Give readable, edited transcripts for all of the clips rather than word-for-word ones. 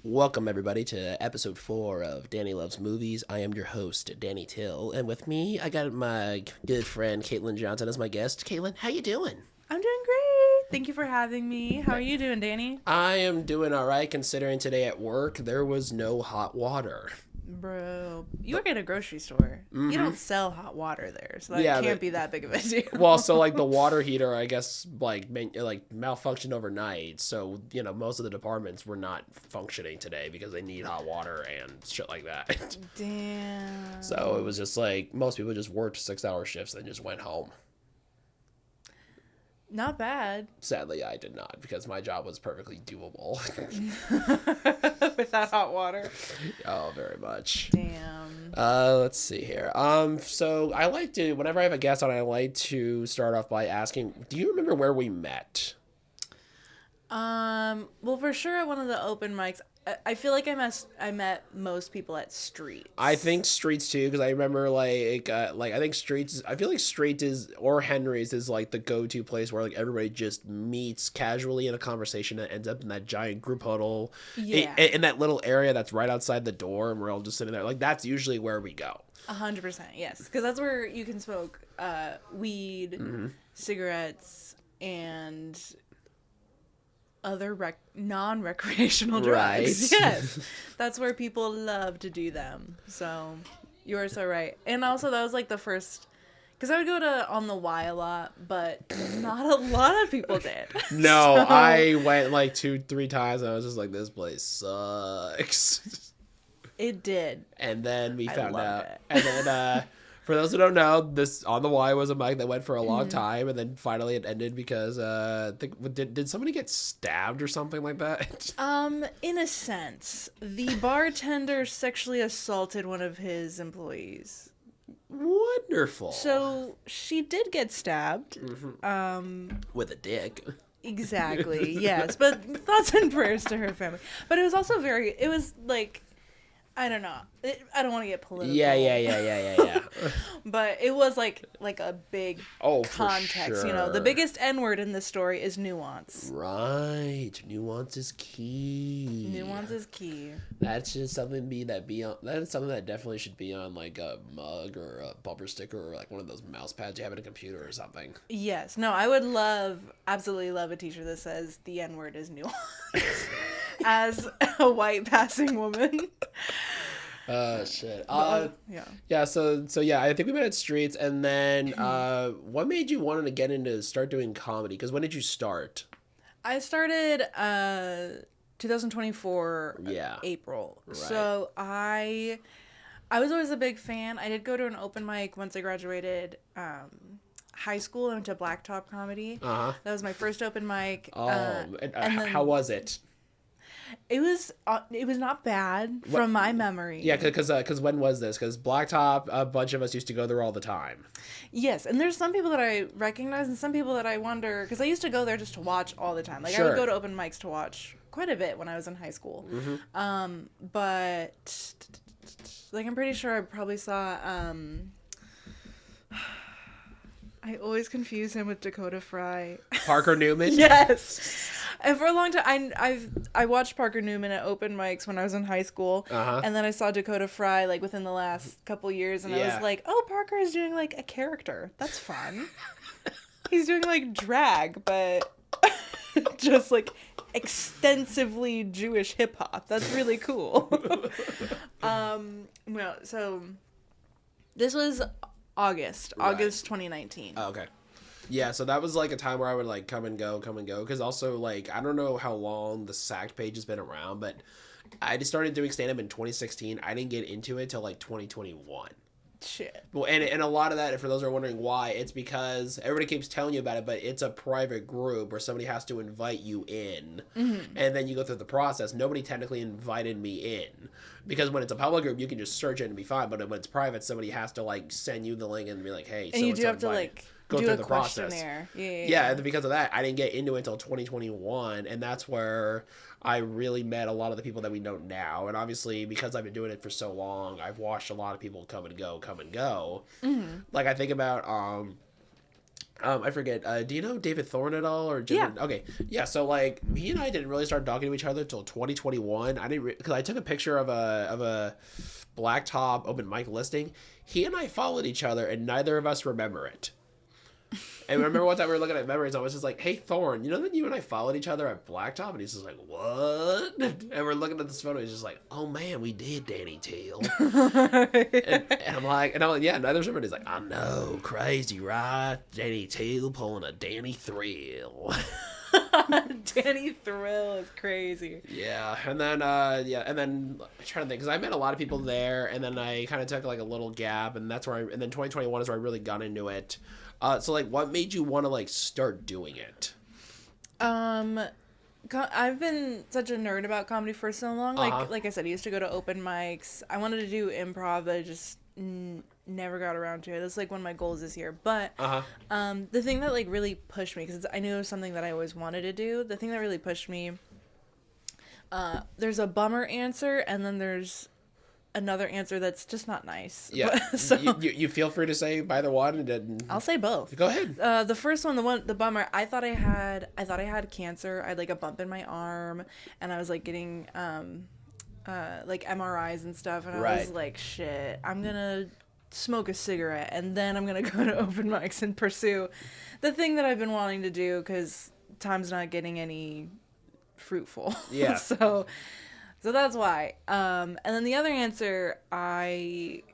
Welcome, everybody, to episode 4 of Danny Loves Movies. I am your host, Danny Till, and with me, I got my good friend, Kaitlin Johnson, as my guest. Kaitlin, how you doing? I'm doing great. Thank you for having me. How are you doing, Danny? I am doing all right, considering today at work, there was no hot water. Bro, you work at a grocery store. Mm-hmm. You don't sell hot water there, so that can't be that big of a deal. Well, so, the water heater, I guess, malfunctioned overnight, so, most of the departments were not functioning today because they need hot water and shit like that. Damn. So it was just most people just worked 6-hour shifts and just went home. Not bad. Sadly, I did not, because my job was perfectly doable. Without hot water. Oh, very much. Damn. Let's see here. So I like to, whenever I have a guest on, I like to start off by asking, do you remember where we met? Well, for sure at one of the open mics. I feel like I met most people at Streets. I think Streets too, because I remember I think Streets. I feel like Streets is or Henry's is the go-to place where everybody just meets casually in a conversation that ends up in that giant group huddle. Yeah. In that little area that's right outside the door, and we're all just sitting there. That's usually where we go. 100%, yes, because that's where you can smoke weed, cigarettes, and other non-recreational drugs. Right. Yes. That's where people love to do them. So you are so right. And also that was the first, because I would go to On the Y a lot, but not a lot of people did. No, So, I went 2-3 times and I was just this place sucks. It did. And then we found loved out. it. And then for those who don't know, this On the Y was a mic that went for a long time, and then finally it ended because did somebody get stabbed or something like that? In a sense, the bartender sexually assaulted one of his employees. Wonderful. So she did get stabbed. With a dick. Exactly. Yes, but thoughts and prayers to her family. But it was also it was I don't know. I don't want to get political. Yeah. But it was like a big context. For sure. The biggest N-word in this story is nuance. Right. Nuance is key. Nuance is key. That's just something that is something that definitely should be on a mug or a bumper sticker or one of those mouse pads you have in a computer or something. Yes. No, I would absolutely love a t-shirt that says the N-word is nuance. As a white passing woman. Shit. Yeah. So I think we met at Streets, and then what made you want to get into start doing comedy? Because when did you start? I started 2024 April. Right. So I was always a big fan. I did go to an open mic once I graduated high school. I went to Blacktop Comedy. Uh-huh. That was my first open mic. And then, how was it? It was not bad from my memory. Yeah, because when was this? Because Blacktop, a bunch of us used to go there all the time. Yes, and there's some people that I recognize and some people that I wonder, because I used to go there just to watch all the time. I Sure. would go to open mics to watch quite a bit when I was in high school. But I'm pretty sure I probably saw I always confuse him with Dakota Fry. Parker Newman? Yes. And for a long time, I watched Parker Newman at open mics when I was in high school, and then I saw Dakota Fry within the last couple years, and I was like, "Oh, Parker is doing a character. That's fun. He's doing drag, but just extensively Jewish hip hop. That's really cool." So this was August 2019. Oh, okay. Yeah, so that was a time where I would come and go, because also I don't know how long the SACT page has been around, but I just started doing stand-up in 2016. I didn't get into it till 2021. Shit. Well, and a lot of that, for those who are wondering why, it's because everybody keeps telling you about it, but it's a private group where somebody has to invite you in, and then you go through the process. Nobody technically invited me in, because when it's a public group, you can just search it and be fine, but when it's private, somebody has to send you the link and be like, hey, and you do have to go do through a the questionnaire. process. Yeah, and because of that, I didn't get into it until 2021, and that's where I really met a lot of the people that we know now. And obviously, because I've been doing it for so long, I've watched a lot of people come and go. I think about I forget. Do you know David Thorne at all, or Jim? Yeah. Okay, yeah. So like, he and I didn't really start talking to each other until 2021. I didn't because I took a picture of a blacktop open mic listing. He and I followed each other, and neither of us remember it. And remember one time we were looking at memories, I was just like, "Hey Thorne, you know that you and I followed each other at Blacktop?" And he's just like, "What?" And we're looking at this photo. He's just like, "Oh man, we did, Danny Teal." and I'm like, yeah, neither remember. He's like, "I know, crazy, right? Danny Teal pulling a Danny Thrill." Danny Thrill is crazy. Yeah, and then I'm trying to think because I met a lot of people there, and then I kind of took like a little gap, and that's where and then 2021 is where I really got into it. So like, what made you want to like start doing it? I've been such a nerd about comedy for so long. Like I said, I used to go to open mics. I wanted to do improv, but I just never got around to it. That's like one of my goals this year. But the thing that like really pushed me, because I knew it was something that I always wanted to do. The thing that really pushed me, there's a bummer answer, and then there's another answer that's just not nice. Yeah. But, so you feel free to say either one. And I'll say both. Go ahead. The first one, the bummer. I thought I had cancer. I had like a bump in my arm, and I was like getting like MRIs and stuff, and I was like, shit, I'm gonna smoke a cigarette, and then I'm gonna go to open mics and pursue the thing that I've been wanting to do, because time's not getting any fruitful. Yeah. So that's why. And then the other answer, I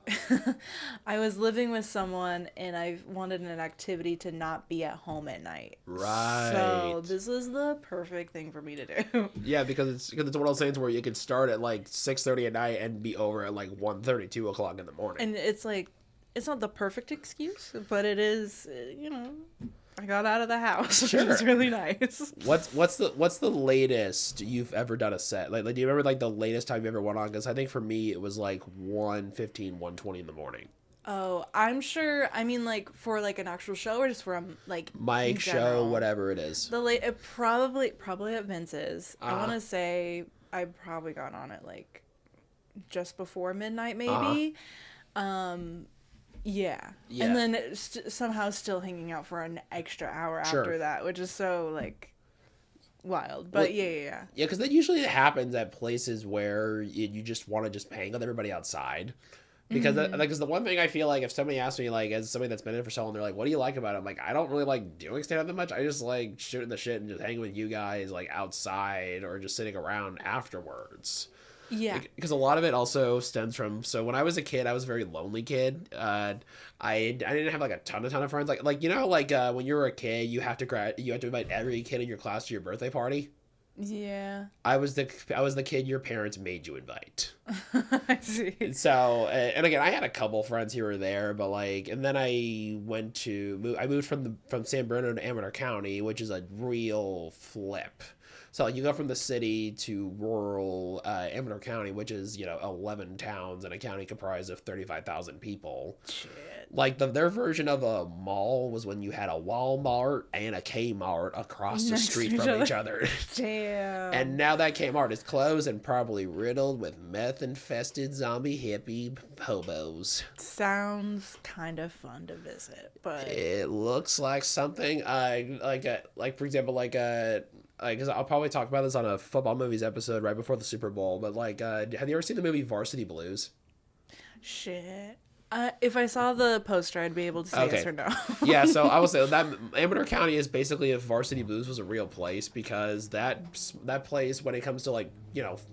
was living with someone, and I wanted an activity to not be at home at night. Right. So this is the perfect thing for me to do. Yeah, because it's one of those things where you can start at like 6:30 at night and be over at like 1:30, 2 o'clock in the morning. And it's like, it's not the perfect excuse, but it is, I got out of the house. Sure. Which is really nice. What's the latest you've ever done a set? Like do you remember like the latest time you ever went on? Because I think for me it was like 1:15, 1:20 in the morning. Oh, I'm sure. I mean, like for like an actual show, or just for a like mic show, whatever it is. It probably at Vince's. I want to say I probably got on it like just before midnight, maybe. Yeah. And then somehow still hanging out for an extra hour after that, which is so like wild. But yeah, because that usually happens at places where you just want to just hang with everybody outside. Because because the one thing I feel like, if somebody asks me, like, as somebody that's been in it for so long, they're like, "What do you like about it?" I'm like, I don't really like doing stand-up that much. I just like shooting the shit and just hanging with you guys like outside, or just sitting around afterwards. Yeah. Because a lot of it also stems from, so when I was a kid, I was a very lonely kid. I didn't have like a ton of friends. Like when you were a kid, you have to invite every kid in your class to your birthday party. Yeah. I was the kid your parents made you invite. I see. So, and again, I had a couple friends here or there, but like, and then I moved from San Bruno to Amador County, which is a real flip. So you go from the city to rural Amador County, which is 11 towns and a county comprised of 35,000 people. Shit. Like their version of a mall was when you had a Walmart and a Kmart across the street from each other. Damn. And now that Kmart is closed and probably riddled with meth-infested zombie hippie hobos. Sounds kind of fun to visit, but it looks like something for example, because I'll probably talk about this on a football movies episode right before the Super Bowl, but have you ever seen the movie Varsity Blues? Shit. If I saw the poster, I'd be able to say yes or no. Yeah, so I would say that Amador County is basically if Varsity Blues was a real place, because that place, when it comes to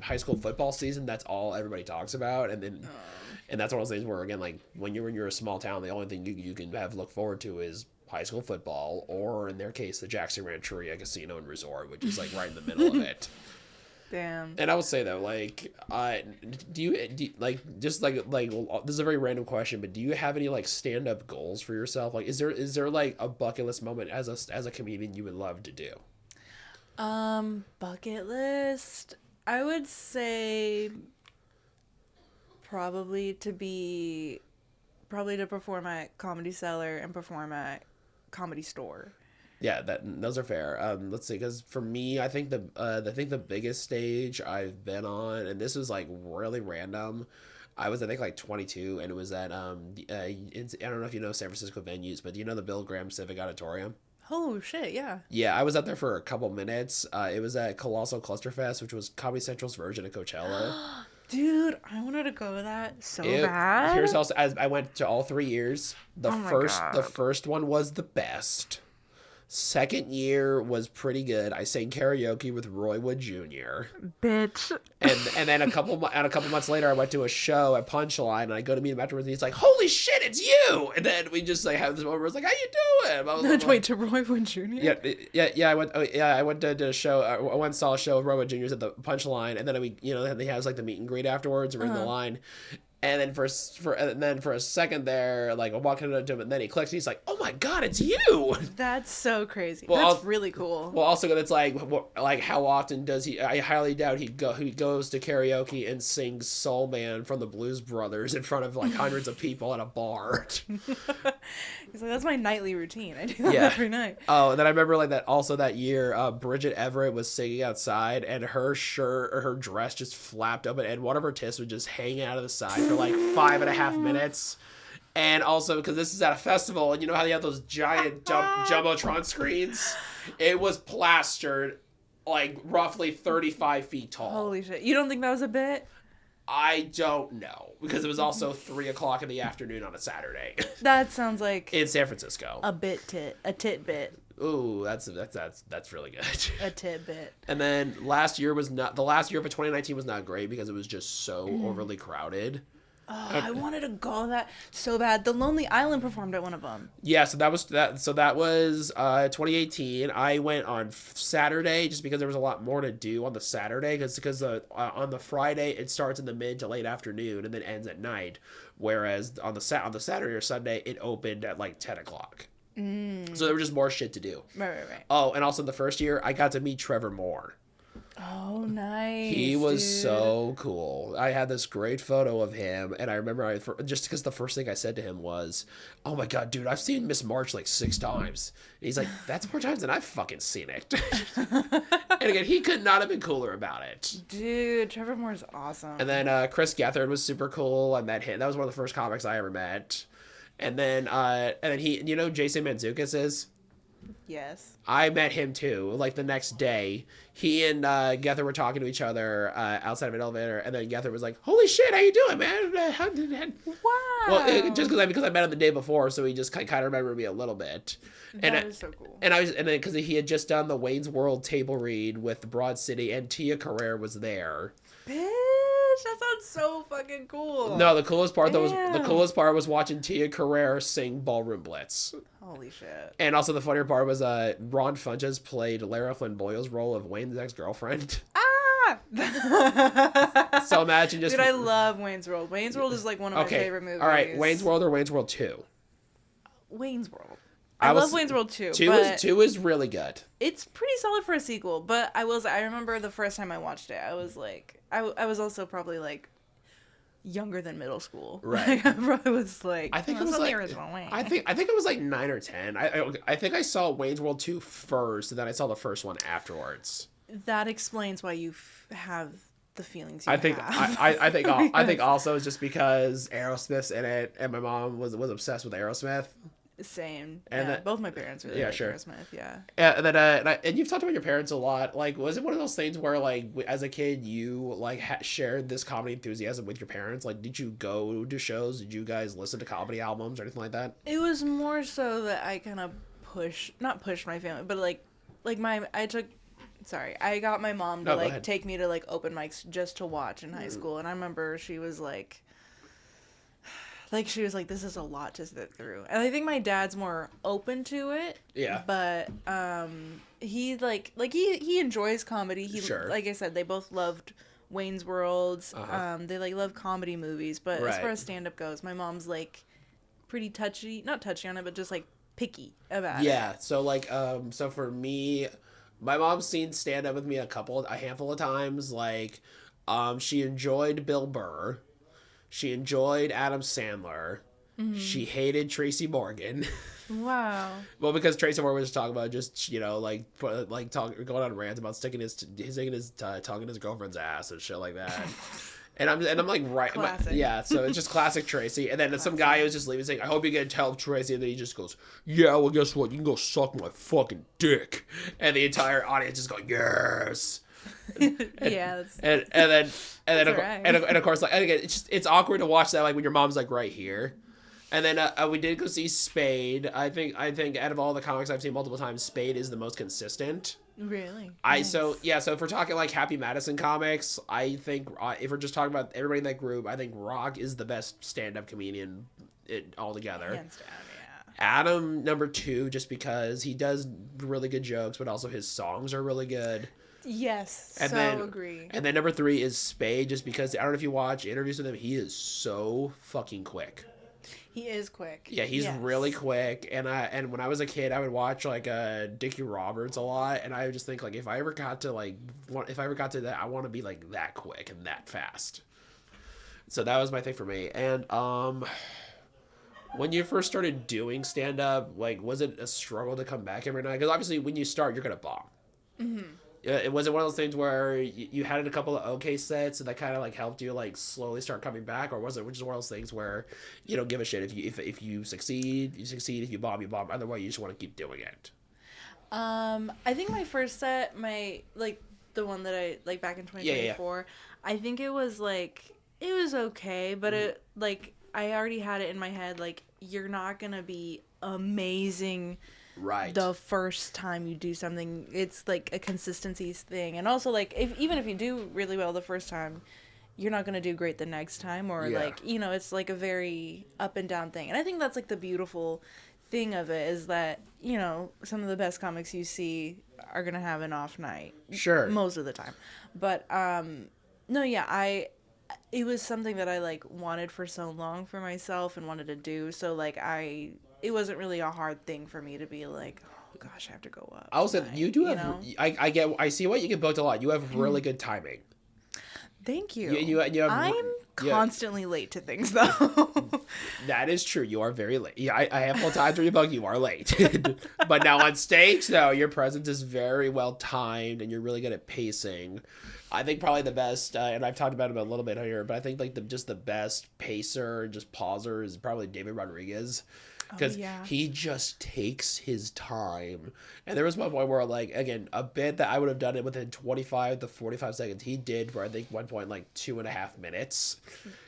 high school football season, that's all everybody talks about, and then and that's one of those things where, again, like when you're a small town, the only thing you can look forward to is high school football, or in their case, the Jackson Rancheria Casino and Resort, which is like right in the middle of it. Damn. And I would say though, do you just like well, this is a very random question, but do you have any stand-up goals for yourself? Like, is there like a bucket list moment as a comedian you would love to do? Bucket list. I would say probably to perform at Comedy Cellar and perform at Comedy Store. Yeah, those are fair. Let's see, because for me, I think the biggest stage I've been on, and this was like really random. I was, I think, like 22, and it was at I don't know if you know San Francisco venues, but do you know the Bill Graham Civic Auditorium? Oh shit, yeah. Yeah, I was out there for a couple minutes. It was at Colossal Clusterfest, which was Comedy Central's version of Coachella. Dude, I wanted to go to that so Here's bad. also, as I went to all 3 years. The first one was the best. Second year was pretty good. I sang karaoke with Roy Wood Jr. Bitch. And then a couple months later, I went to a show at Punchline, and I go to meet him afterwards, and he's like, "Holy shit, it's you!" And then we just like have this moment where it's like, "How you doing?" Wait, to Roy Wood Jr.? Yeah. I went to a show. I went and saw a show of Roy Wood Jr.'s at the Punchline, and then he has like the meet and greet afterwards, or in the line. And then for a second there, like I'm walking up to him, and then he clicks, and he's like, "Oh my god, it's you!" That's so crazy. Well, That's really cool. Well, also it's like how often does he? I highly doubt he goes to karaoke and sings "Soul Man" from the Blues Brothers in front of like hundreds of people at a bar. He's like, that's my nightly routine. I do that every night. Oh, and then I remember like that also that year, Bridget Everett was singing outside, and her shirt or her dress just flapped up, and one of her tits would just hang out of the side for like 5.5 minutes. And also because this is at a festival, and you know how they have those giant jumbotron screens, it was plastered like roughly 35 feet tall. Holy shit! You don't think that was a bit? I don't know, because it was also 3:00 in the afternoon on a Saturday. That sounds like in San Francisco. A tidbit. Ooh, that's really good. A tidbit. And then the last year of 2019 was not great because it was just so overly crowded. Oh, I wanted to go that so bad. The Lonely Island performed at one of them. Yeah, so that was 2018. I went on Saturday just because there was a lot more to do on the Saturday, because on the Friday it starts in the mid to late afternoon and then ends at night, whereas on the Saturday or Sunday it opened at like 10:00. So there was just more shit to do. Right. Oh, and also the first year I got to meet Trevor Moore. Oh, nice. He was so cool. I had this great photo of him, and I remember just because the first thing I said to him was, "Oh my god, dude, I've seen Miss March like 6 times." And he's like, "That's more times than I've fucking seen it." And again, he could not have been cooler about it. Dude, Trevor Moore's awesome. And then Chris Gethard was super cool. I met him. That was one of the first comics I ever met. And then he, Jason Mantzoukas is? Yes. I met him too, like the next day. He and Gethard were talking to each other outside of an elevator, and then Gethard was like, "Holy shit, how you doing, man?" Wow. Well, just because I met him the day before, so he just kind of remembered me a little bit. That is so cool. And then because he had just done the Wayne's World table read with Broad City, and Tia Carrere was there. Bitch, that sounds so fucking cool. No, the coolest part was watching Tia Carrere sing Ballroom Blitz. Holy shit. And also the funnier part was Ron Funches played Lara Flynn Boyle's role of Wayne's ex-girlfriend. Ah! So imagine just... Dude, I love Wayne's World. Wayne's World is like one of my favorite movies. All right, Wayne's World or Wayne's World 2? Wayne's World. I love Wayne's World 2. 2 is really good. It's pretty solid for a sequel, but I remember the first time I watched it, I was like, I was also probably like younger than middle school. Right. Like, I probably was like, I think it was like, the original Wayne. I think it was like 9 or 10. I think I saw Wayne's World 2 first, and then I saw the first one afterwards. That explains why you have the feelings you have. I think also it's just because Aerosmith's in it, and my mom was obsessed with Aerosmith. Same. And both my parents really like Aerosmith. Yeah. And then and you've talked about your parents a lot. Like, was it one of those things where like as a kid you like shared this comedy enthusiasm with your parents? Like, did you go to shows? Did you guys listen to comedy albums or anything like that? It was more so that I kind of not push my family, but I got my mom to take me to like open mics just to watch in high school, and I remember she was like, this is a lot to sit through. And I think my dad's more open to it. Yeah. But he he enjoys comedy. Like I said, they both loved Wayne's Worlds. They like love comedy movies, but as far as stand up goes, my mom's like pretty not touchy on it, but just like picky about it. Yeah. So like so for me, my mom's seen stand up with me a handful of times. Like she enjoyed Bill Burr. She enjoyed Adam Sandler. Mm-hmm. She hated Tracy Morgan. Wow. Well, because Tracy Morgan was talking about just, going on rants about sticking his tongue in his girlfriend's ass and shit like that. I'm like, right. Yeah, so it's just classic Tracy. And then some guy was just leaving saying, I hope you get to help Tracy. And then he just goes, yeah, well, guess what? You can go suck my fucking dick. And the entire audience just going, yes. Yeah. And of course, like, again, it's awkward to watch that, like, when your mom's, like, right here. And then we did go see Spade. I think out of all the comics I've seen multiple times, Spade is the most consistent. Really? Nice. So if we're talking like Happy Madison comics, I think if we're just talking about everybody in that group, I think Rock is the best stand-up comedian altogether. Hands down, yeah. Adam number 2, just because he does really good jokes, but also his songs are really good. Yes, agree. And then number 3 is Spade, just because I don't know if you watch interviews with him, he is so fucking quick. He is quick. Yeah, he's really quick. And when I was a kid, I would watch like Dickie Roberts a lot, and I would just think like if I ever got to that, I want to be like that quick and that fast. So that was my thing for me. And when you first started doing stand up, like, was it a struggle to come back every night? Because obviously when you start, you're gonna bomb. Mm-hmm. Was it one of those things where you had a couple of okay sets and that kind of like helped you like slowly start coming back, or was it just one of those things where you don't give a shit if you succeed, you succeed, if you bomb, you bomb, either way you just want to keep doing it? I think my first set, the one that I like back in 2024, I think it was okay, but it like I already had it in my head like you're not gonna be amazing. Right. The first time you do something, it's like a consistency thing, and also like even if you do really well the first time, you're not gonna do great the next time, or like it's like a very up and down thing. And I think that's like the beautiful thing of it is that some of the best comics you see are gonna have an off night. Sure. Most of the time, but no, yeah, it was something that I like wanted for so long for myself and wanted to do. So like it wasn't really a hard thing for me to be like, oh gosh, I have to go up. I also you do have I see what you get booked a lot. You have really good timing. Thank you. I'm constantly late to things though. That is true. You are very late. Yeah, I have full times where you bug. You are late. But now on stage though, your presence is very well timed and you're really good at pacing. I think probably the best, and I've talked about him a little bit here, but I think like the best pacer and just pauser is probably David Rodriguez. Because he just takes his time. And there was one point where, like, again, a bit that I would have done it within 25 to 45 seconds, he did for, I think, one point, like, 2.5 minutes.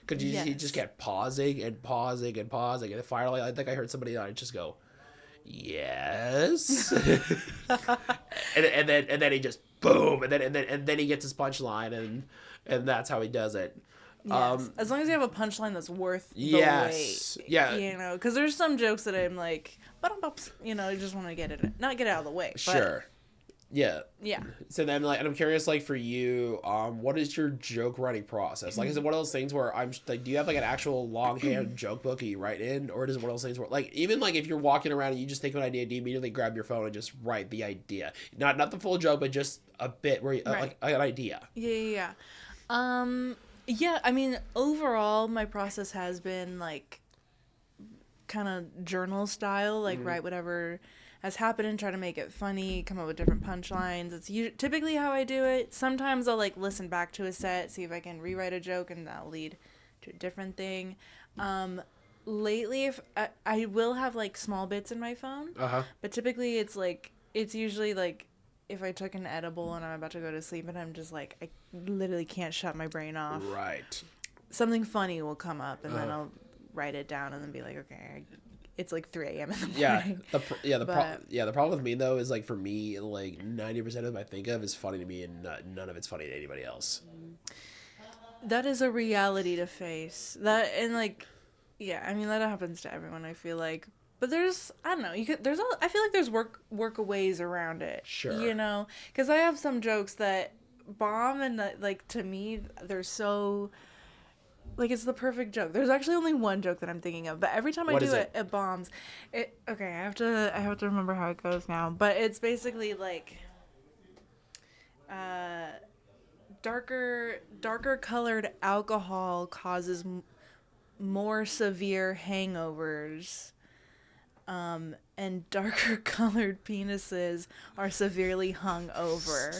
Because he just kept pausing and pausing and pausing. And finally, I think I heard somebody on it just go, yes. and then he just, boom. And then he gets his punchline, and that's how he does it. Yes. As long as you have a punchline that's worth the wait. Yeah. Because there's some jokes that I'm like, I just want to not get out of the way. Sure. Yeah. Yeah. So then, like, and I'm curious, like, for you, what is your joke writing process? Like, is it one of those things where do you have like an actual longhand joke book you write in, or is it one of those things where, like, even like if you're walking around and you just think of an idea, do you immediately grab your phone and just write the idea, not the full joke, but just a bit where like an idea? Yeah. Yeah, I mean, overall, my process has been, like, kind of journal style, like, write whatever has happened and try to make it funny, come up with different punchlines. It's typically how I do it. Sometimes I'll, like, listen back to a set, see if I can rewrite a joke, and that'll lead to a different thing. Lately, if I will have, like, small bits in my phone, but typically it's usually, like, if I took an edible and I'm about to go to sleep and I'm just like, I literally can't shut my brain off. Right. Something funny will come up and then I'll write it down and then be like, okay, it's like 3 a.m. in the morning. The problem with me though is like for me, like 90% of what I think of is funny to me and none of it's funny to anybody else. That is a reality to face. That and like, yeah, I mean that happens to everyone. I feel like. But there's, I don't know, I feel like there's workaways around it. Sure. Because I have some jokes that bomb and that, like, to me, they're so, like, it's the perfect joke. There's actually only one joke that I'm thinking of, but every time I do it, it bombs. Okay, I have to remember how it goes now, but it's basically, like, darker colored alcohol causes more severe hangovers. And darker colored penises are severely hung over.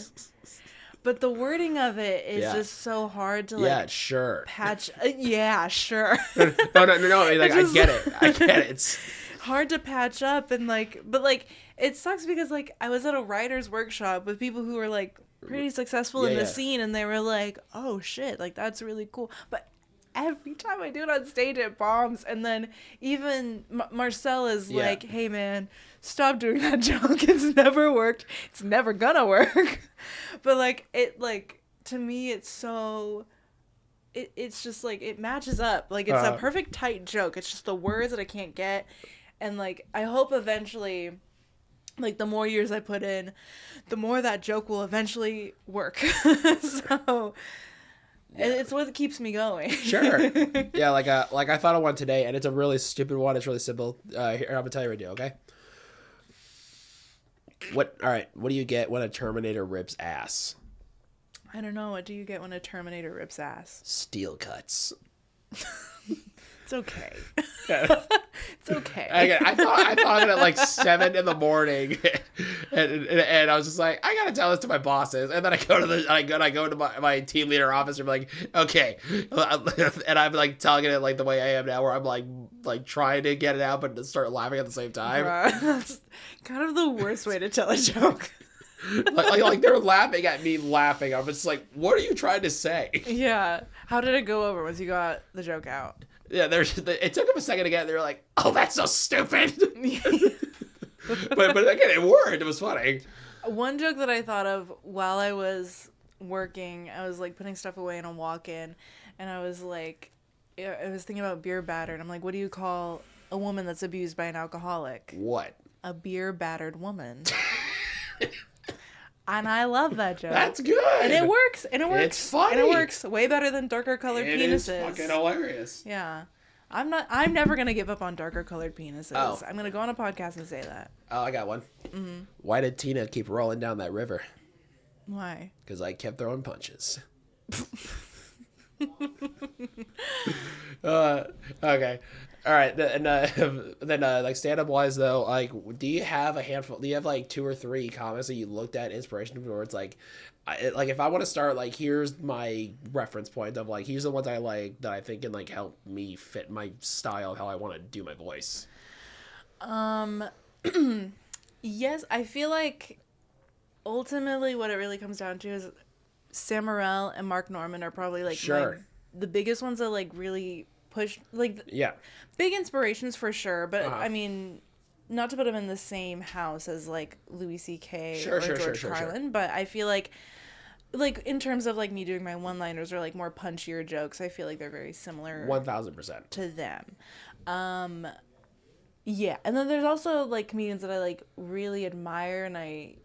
But the wording of it is just so hard to sure. patch. Yeah, sure. no. Like I get it. It's hard to patch up and but it sucks because I was at a writer's workshop with people who were pretty successful in the scene, and they were like, "Oh shit, that's really cool." But every time I do it on stage, it bombs. And then even Marcel is like, "Hey man, stop doing that joke. It's never worked. It's never gonna work." But to me, it's so. It's just it matches up. It's a perfect tight joke. It's just the words that I can't get, and I hope eventually. The more years I put in, the more that joke will eventually work. So it's what keeps me going. Sure. Yeah, I thought of one today, and it's a really stupid one. It's really simple. Here, I'm gonna tell you right now, okay? What do you get when a Terminator rips ass? I don't know. What do you get when a Terminator rips ass? Steel cuts. It's okay. It's okay. I thought it at 7 a.m, and I was just like, I gotta tell this to my bosses. And then I go to my team leader office and be like, okay, and I'm telling it the way I am now, where I'm trying to get it out but to start laughing at the same time. That's kind of the worst way to tell a joke. They're laughing at me laughing. I'm just like, what are you trying to say? Yeah. How did it go over once you got the joke out? Yeah, it took them a second to get it. They were like, "Oh, that's so stupid." but again, it worked. It was funny. One joke that I thought of while I was working, I was putting stuff away in a walk-in, and I was thinking about beer battered. I'm like, what do you call a woman that's abused by an alcoholic? What? A beer battered woman. And I love that joke. That's good. And it works. It's funny. And it works way better than darker colored penises. It is fucking hilarious. Yeah. I'm never going to give up on darker colored penises. Oh. I'm going to go on a podcast and say that. Oh, I got one. Mm-hmm. Why did Tina keep rolling down that river? Why? Because I kept throwing punches. Okay. All right, and then stand-up wise though, do you have a handful? Do you have 2 or 3 comics that you looked at inspiration for? It's if I want to start, here's my reference point of here's the ones I like that I think can help me fit my style of how I want to do my voice. Yes, I feel ultimately what it really comes down to is Sam Morril and Mark Norman are probably sure. The biggest ones that really push yeah, big inspirations for sure, but I mean, not to put them in the same house as Louis C.K. or George Carlin, but I feel in terms of me doing my one-liners or more punchier jokes, I feel they're very similar 1000% to them. Yeah, and then there's also comedians that I really admire, and I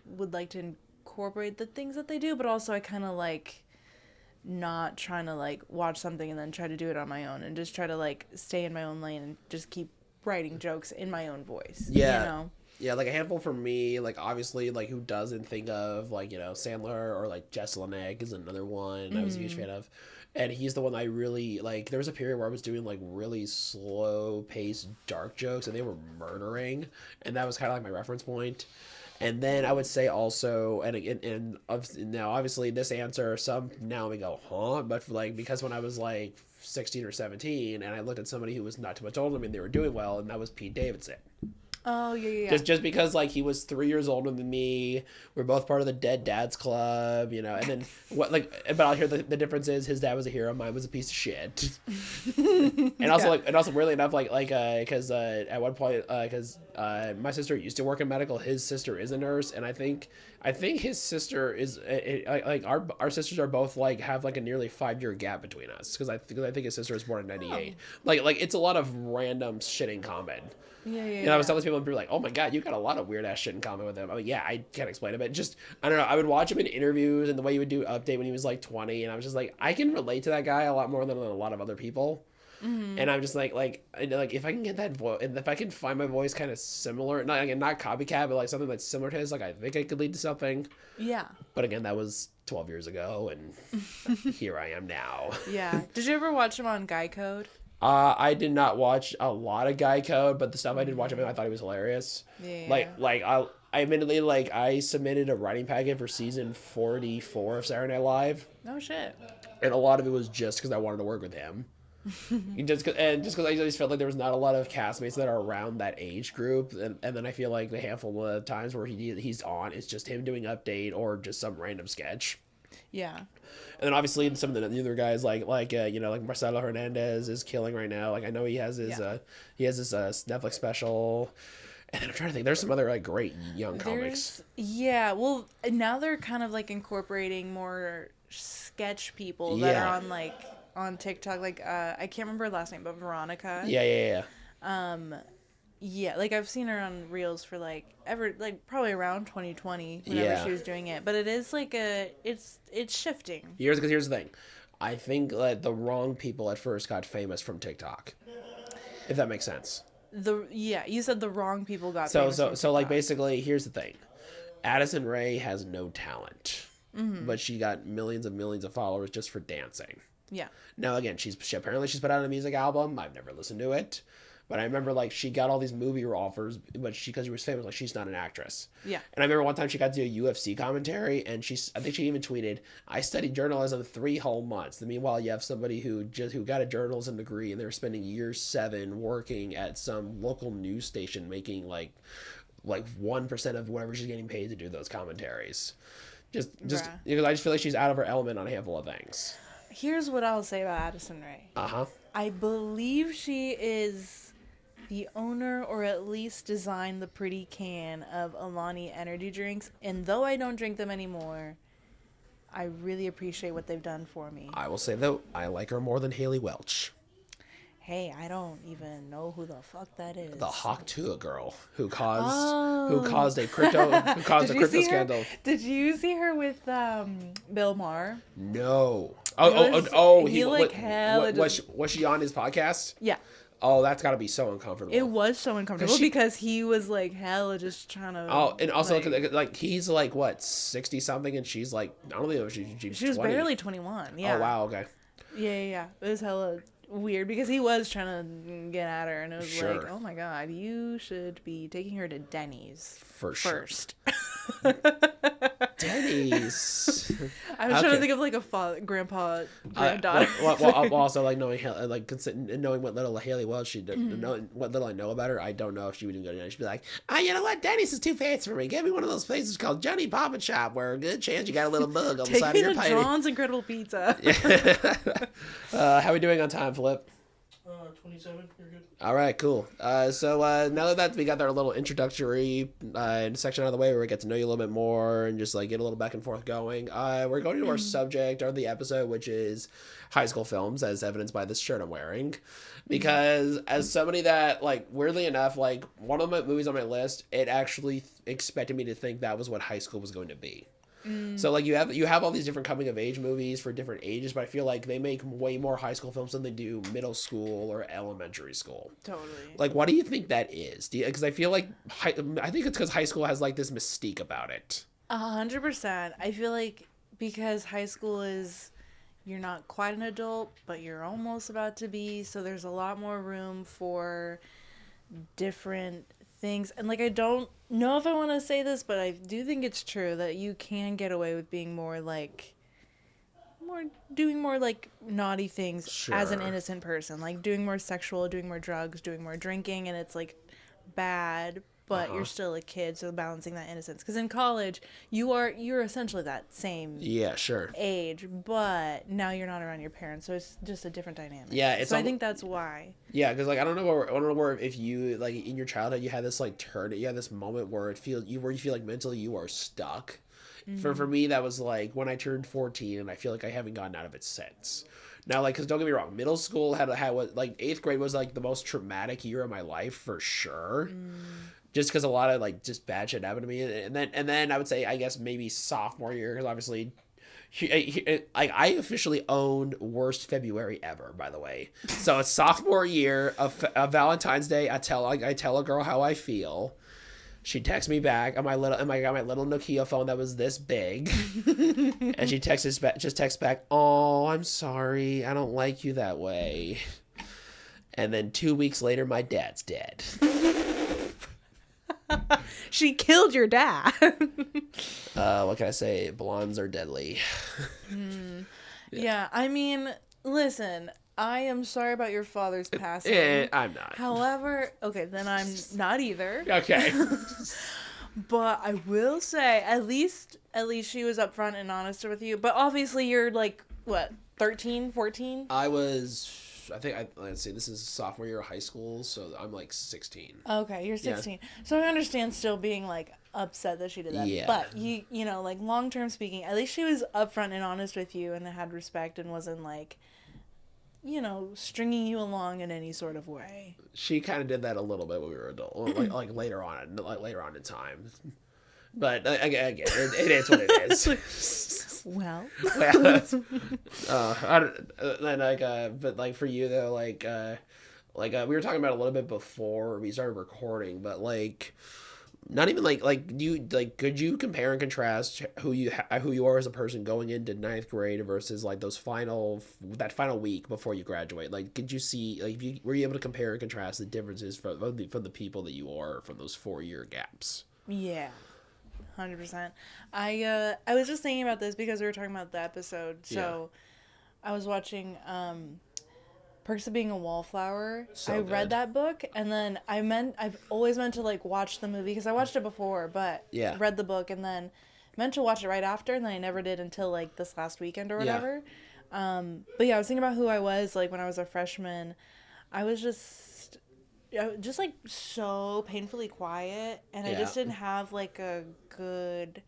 would like to incorporate the things that they do, but also I kind of not trying to watch something and then try to do it on my own, and just try to stay in my own lane and just keep writing jokes in my own voice. Yeah. You know? Yeah, a handful for me, obviously, who doesn't think of, Sandler, or, Jess Lanek is another one I was a huge fan of. And he's the one I really, there was a period where I was doing, really slow-paced, dark jokes, and they were murdering, and that was kind of my reference point. And then I would say also, and now obviously this answer, some now we go, huh? But because when I was 16 or 17, and I looked at somebody who was not too much older than me, and they were doing well, and that was Pete Davidson. Oh, yeah. Just because he was 3 years older than me, we're both part of the Dead Dads Club, and then but I'll hear the difference is his dad was a hero, mine was a piece of shit. And also and also weirdly enough, because at one point, because my sister used to work in medical, his sister is a nurse, and I think his sister is our sisters are both have a nearly 5-year gap between us, because I think his sister was born in 98. It's a lot of random shit in common. Yeah. And I was telling people, and people were like, "Oh my god, you got a lot of weird ass shit in common with him." I'm like, "Yeah, I can't explain it, but just I don't know." I would watch him in interviews and the way he would do update when he was 20, and I was just like, I can relate to that guy a lot more than a lot of other people. Mm-hmm. And I'm just like if I can get that voice, and if I can find my voice kind of similar, not copycat, but something that's similar to his, I think I could lead to something. Yeah. But again, that was 12 years ago, and here I am now. Yeah. Did you ever watch him on Guy Code? I did not watch a lot of Guy Code, but the stuff I did watch of him, I thought he was hilarious. Yeah. I admittedly, like, I submitted a writing packet for season 44 of Saturday Night Live. Oh, shit. And a lot of it was just because I wanted to work with him. just because I just felt like there was not a lot of castmates that are around that age group. And then I feel like the handful of times where he's on, it's just him doing update or just some random sketch. Yeah. And then obviously some of the other guys like Marcelo Hernandez is killing right now. Like I know he has his Netflix special. And then I'm trying to think. There's some other like great young comics. Yeah, well, now they're kind of like incorporating more sketch people that are on TikTok. Like I can't remember her last name, but Veronica. Yeah. Yeah, like I've seen her on Reels for probably around 2020 whenever she was doing it. But it is like it's shifting. Here's the thing. I think the wrong people at first got famous from TikTok. If that makes sense. You said the wrong people got famous from TikTok. So like basically here's the thing. Addison Rae has no talent. Mm-hmm. But she got millions of followers just for dancing. Yeah. Now again, she's put out a music album. I've never listened to it. But I remember, like, she got all these movie offers, but because she was famous, like, she's not an actress. Yeah. And I remember one time she got to do a UFC commentary, and I think she even tweeted, "I studied journalism 3 whole months." And meanwhile, you have somebody who got a journalism degree, and they're spending year 7 working at some local news station making, like 1% of whatever she's getting paid to do those commentaries. Just because I just feel like she's out of her element on a handful of things. Here's what I'll say about Addison Rae. Uh-huh. I believe she is the owner, or at least designed the pretty can of Alani energy drinks. And though I don't drink them anymore, I really appreciate what they've done for me. I will say, though, I like her more than Haley Welch. Hey, I don't even know who the fuck that is. The Hawk Tuah girl who caused a crypto scandal. Did you see her with Bill Maher? No. Was she on his podcast? Yeah. Oh, that's got to be so uncomfortable. It was so uncomfortable because he was like hella just trying to. Oh, and also like he's like what 60 something, and she's like I don't know she was barely 21. Yeah. Oh wow. Okay. Yeah. It was hella weird because he was trying to get at her, and it was like, oh my god, you should be taking her to Denny's first. Denny's. I was trying to think of like a granddaughter. Well, also like knowing what little Haley Welch knowing what little I know about her, I don't know if she would even go to Denny's. She'd be like, you know what, Denny's is too fancy for me. Give me one of those places called Johnny Pop Shop, where a good chance you got a little bug on the side of your plate. Take me to John's Incredible Pizza. How are we doing on time, Flip? 27. You're good. All right, cool. So now that we got our little introductory section out of the way where we get to know you a little bit more and just like get a little back and forth going, we're going to our subject of the episode, which is high school films, as evidenced by this shirt I'm wearing. Because as somebody that, like, weirdly enough, like, one of the movies on my list, it actually expected me to think that was what high school was going to be. So like you have all these different coming of age movies for different ages, but I feel like they make way more high school films than they do middle school or elementary school. Totally. Like, what do you think that is? Because I feel like I think it's because high school has like this mystique about it. 100%. I feel like because high school is, you're not quite an adult, but you're almost about to be. So there's a lot more room for different things. And like, I don't know if I want to say this, but I do think it's true that you can get away with being doing more like naughty things as an innocent person, like doing more sexual, doing more drugs, doing more drinking, and it's like bad, but you're still a kid, so balancing that innocence. Because in college, you're essentially that same age, but now you're not around your parents, so it's just a different dynamic. Yeah, I think that's why. Yeah, because like I don't know where if you like in your childhood you had this like you had this moment where you feel like mentally you are stuck. Mm-hmm. For me, that was like when I turned 14, and I feel like I haven't gotten out of it since. Now, like, because don't get me wrong, middle school had what, like 8th grade was like the most traumatic year of my life for sure. Just because a lot of like just bad shit happened to me, and then I would say I guess maybe sophomore year, because obviously, I officially owned worst February ever. By the way, so it's sophomore year of Valentine's Day. I tell a girl how I feel. She texts me back on my little Nokia phone that was this big, and she texts back, "Oh, I'm sorry, I don't like you that way." And then 2 weeks later, my dad's dead. She killed your dad. What can I say? Blondes are deadly. Yeah, I mean, listen, I am sorry about your father's passing. I'm not. However, okay, then I'm not either. Okay. But I will say, at least she was upfront and honest with you. But obviously, you're like, what, 13, 14? Let's see, this is sophomore year of high school, so I'm like 16. Okay, you're 16. Yeah. So I understand still being like upset that she did that. Yeah. But you know, like long term speaking, at least she was upfront and honest with you and had respect and wasn't like, you know, stringing you along in any sort of way. She kind of did that a little bit when we were adult, like later on in time. But again, it is what it is. Well, but like for you though, we were talking about a little bit before we started recording, but like, not even could you compare and contrast who you are as a person going into ninth grade versus like that final week before you graduate? Like, could you see were you able to compare and contrast the differences from the people that you are from those 4-year gaps? Yeah. 100%. I was just thinking about this because we were talking about the episode. So I was watching Perks of Being a Wallflower. I read that book, and then I've always meant to like watch the movie because I watched it before, but read the book and then meant to watch it right after, and then I never did until like this last weekend or whatever. But yeah, I was thinking about who I was like when I was a freshman. I was just like so painfully quiet, and I just didn't have like a good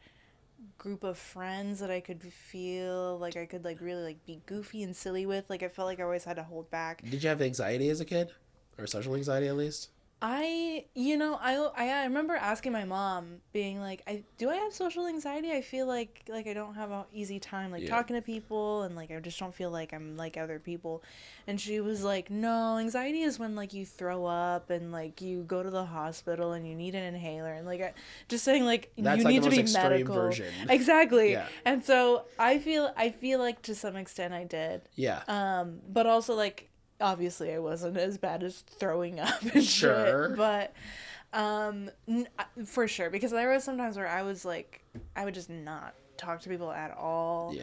group of friends that I could feel like I could like really like be goofy and silly with. Like I felt like I always had to hold back. Did you have anxiety as a kid, or social anxiety at least? I remember asking my mom, being like, do I have social anxiety? I feel like I don't have an easy time talking to people, and like I just don't feel like I'm like other people. And she was like, no, anxiety is when like you throw up and like you go to the hospital and you need an inhaler, and like just saying like that's you like need the to most be medical. version. Exactly. Yeah. And so I feel like to some extent I did. Yeah. But also like, obviously I wasn't as bad as throwing up and shit, but for sure, because there was sometimes where I was like, I would just not talk to people at all.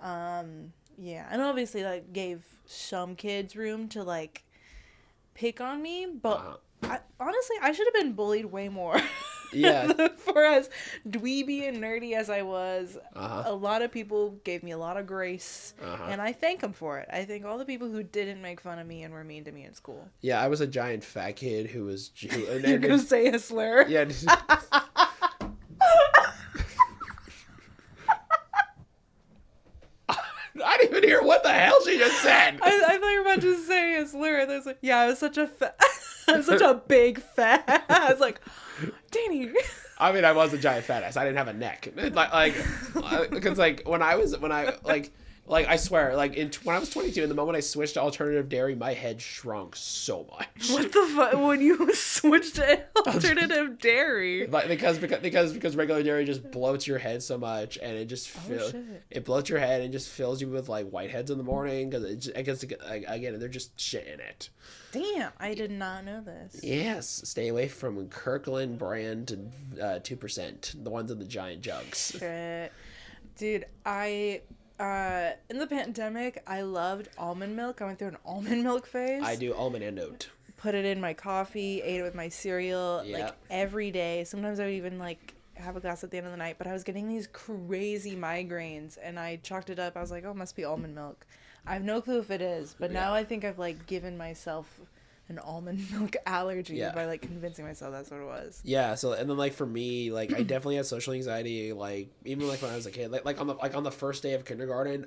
And obviously that gave some kids room to like pick on me, but honestly I should have been bullied way more. For as dweeby and nerdy as I was, a lot of people gave me a lot of grace, and I thank them for it. I thank all the people who didn't make fun of me and were mean to me in school. Yeah, I was a giant fat kid who was... You're going to say a slur? Yeah. I didn't even hear what the hell she just said. I thought you were about to say a slur. And I was like, yeah, I was such a I'm such a big fat. I was like, Danny. I mean, I was a giant fat ass. I didn't have a neck. Because when I swear, like when I was 22, in the moment I switched to alternative dairy, my head shrunk so much. What the fuck? When you switched to alternative dairy? Because regular dairy just bloats your head so much, and it just it bloats your head and just fills you with like whiteheads in the morning because again they're just shit in it. Damn, I did not know this. Yes, stay away from Kirkland brand 2%, the ones in the giant jugs. Shit. Dude, in the pandemic, I loved almond milk. I went through an almond milk phase. I do almond and oat. Put it in my coffee, ate it with my cereal, like every day. Sometimes I would even like have a glass at the end of the night, but I was getting these crazy migraines and I chalked it up. I was like, oh, it must be almond milk. I have no clue if it is, but now I think I've like given myself an almond milk allergy by like convincing myself that's what it was. Yeah, so and then like for me, like I definitely had social anxiety, like even like when I was a kid, like on the first day of kindergarten,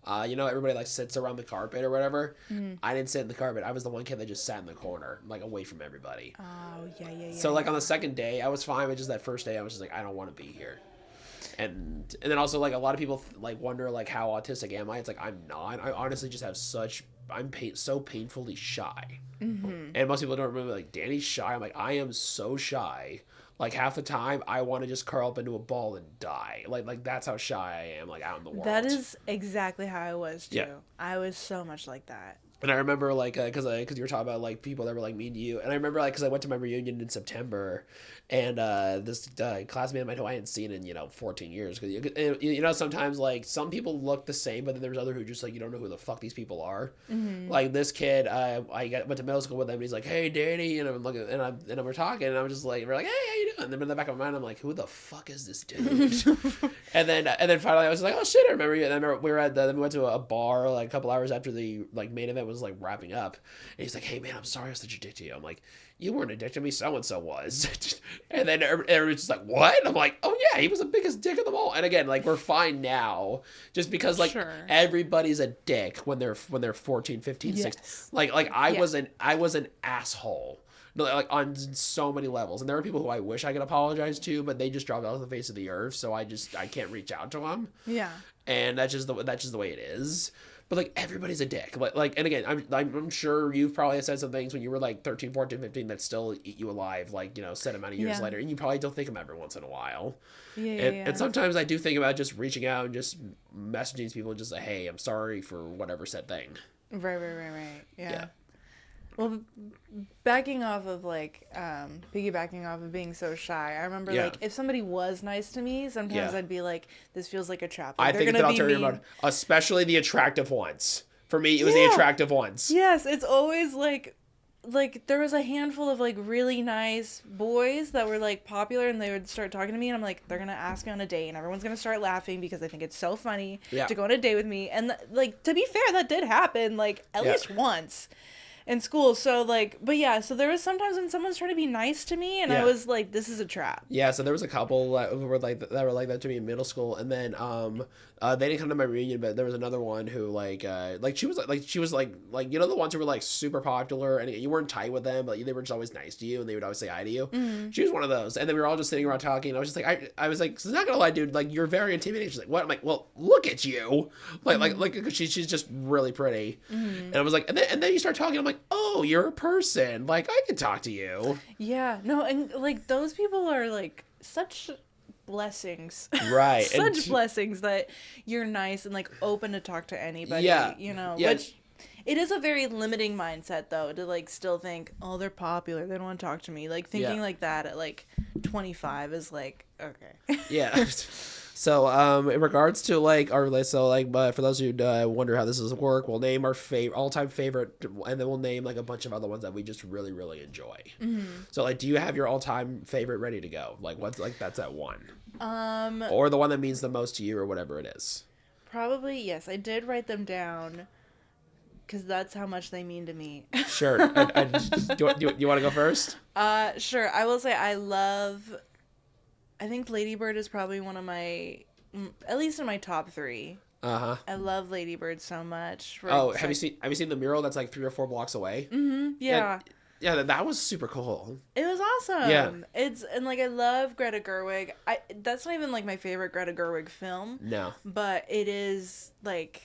everybody like sits around the carpet or whatever. I didn't sit in the carpet. I was the one kid that just sat in the corner, like away from everybody. Oh, yeah. So like on the second day, I was fine, but just that first day I was just like, I don't want to be here. And then also like a lot of people like wonder like how autistic am I? It's like I'm not. I honestly just have so painfully shy. And most people don't remember like Danny's shy. I'm like, I am so shy. Like half the time I want to just curl up into a ball and die. Like that's how shy I am like out in the world. That is exactly how I was too. Yeah. I was so much like that. And I remember, like, because you were talking about, like, people that were, like, mean to you. And I remember, like, because I went to my reunion in September, and this classmate of mine who I hadn't seen in, 14 years. Because, sometimes, like, some people look the same, but then there's other who just, like, you don't know who the fuck these people are. Mm-hmm. Like, this kid, went to middle school with him, and he's like, hey, Danny, and I'm looking, and we're talking, and I'm just like, we're like, hey, how you doing? And then in the back of my mind, I'm like, who the fuck is this dude? and then finally I was like, oh, shit, I remember you. And I remember we went to a bar, like, a couple hours after the, like, main event was like wrapping up, and he's like, hey man, I'm sorry I was such a dick to you. I'm like, you weren't a dick to me, so and so was. And then everyone's just like, what? And I'm like, oh yeah, he was the biggest dick of them all. And again, like, we're fine now, just because, like, sure, everybody's a dick when they're 14, 15, yes, 16. Like I was an asshole, like, on so many levels. And there are people who I wish I could apologize to, but they just dropped off the face of the earth, so I can't reach out to them. Yeah. And that's just the way it is. But, like, everybody's a dick. Like, and again, I'm sure you've probably said some things when you were, like, 13, 14, 15 that still eat you alive, like, set amount of years later. And you probably don't think of them every once in a while. And sometimes I do think about just reaching out and just messaging people and just like, hey, I'm sorry for whatever said thing. Right. Yeah. Well, backing off of, like, piggybacking off of being so shy, I remember, like, if somebody was nice to me, sometimes I'd be like, this feels like a trap. Like, I think it's an ulterior motive, especially the attractive ones. For me, it was the attractive ones. Yes, it's always, like, there was a handful of, like, really nice boys that were, like, popular, and they would start talking to me, and I'm like, they're gonna ask me on a date, and everyone's gonna start laughing because they think it's so funny to go on a date with me. And, like, to be fair, that did happen, like, at least once in school. So, like, but yeah, so there was sometimes when someone's trying to be nice to me, and I was like, this is a trap. Yeah, so there was a couple that were like that to me in middle school, and then they didn't come to my reunion, but there was another one who she was the ones who were, like, super popular, and you weren't tight with them, but they were just always nice to you, and they would always say hi to you. Mm-hmm. She was one of those, and then we were all just sitting around talking, and I was just like, I was like, not gonna lie, dude, like, you're very intimidating. She's like, what? I'm like, well, look at you, like she's just really pretty. Mm-hmm. And I was like, and then you start talking, I'm like, oh, you're a person, like, I can talk to you. Yeah, no, and, like, those people are, like, such blessings, right? Such blessings that you're nice and, like, open to talk to anybody. Which it is a very limiting mindset, though, to, like, still think, oh, they're popular, they don't want to talk to me. Like, thinking like that at, like, 25 is like, okay. Yeah. So, in regards to, like, our list, so, like, but for those who wonder how this is work, we'll name our all-time favorite, and then we'll name, like, a bunch of other ones that we just really, really enjoy. Mm-hmm. So, like, do you have your all-time favorite ready to go? Like, what's, like, that's at one? Or the one that means the most to you, or whatever it is. Probably, yes. I did write them down, because that's how much they mean to me. Sure. Do you want to go first? Sure. I will say I think Lady Bird is probably one of my, at least in my top 3. Uh-huh. I love Lady Bird so much. Have you seen the mural that's, like, 3 or 4 blocks away? Mm-hmm. Yeah. Yeah, that was super cool. It was awesome. Yeah. And, like, I love Greta Gerwig. That's not even, like, my favorite Greta Gerwig film. No. But it is, like,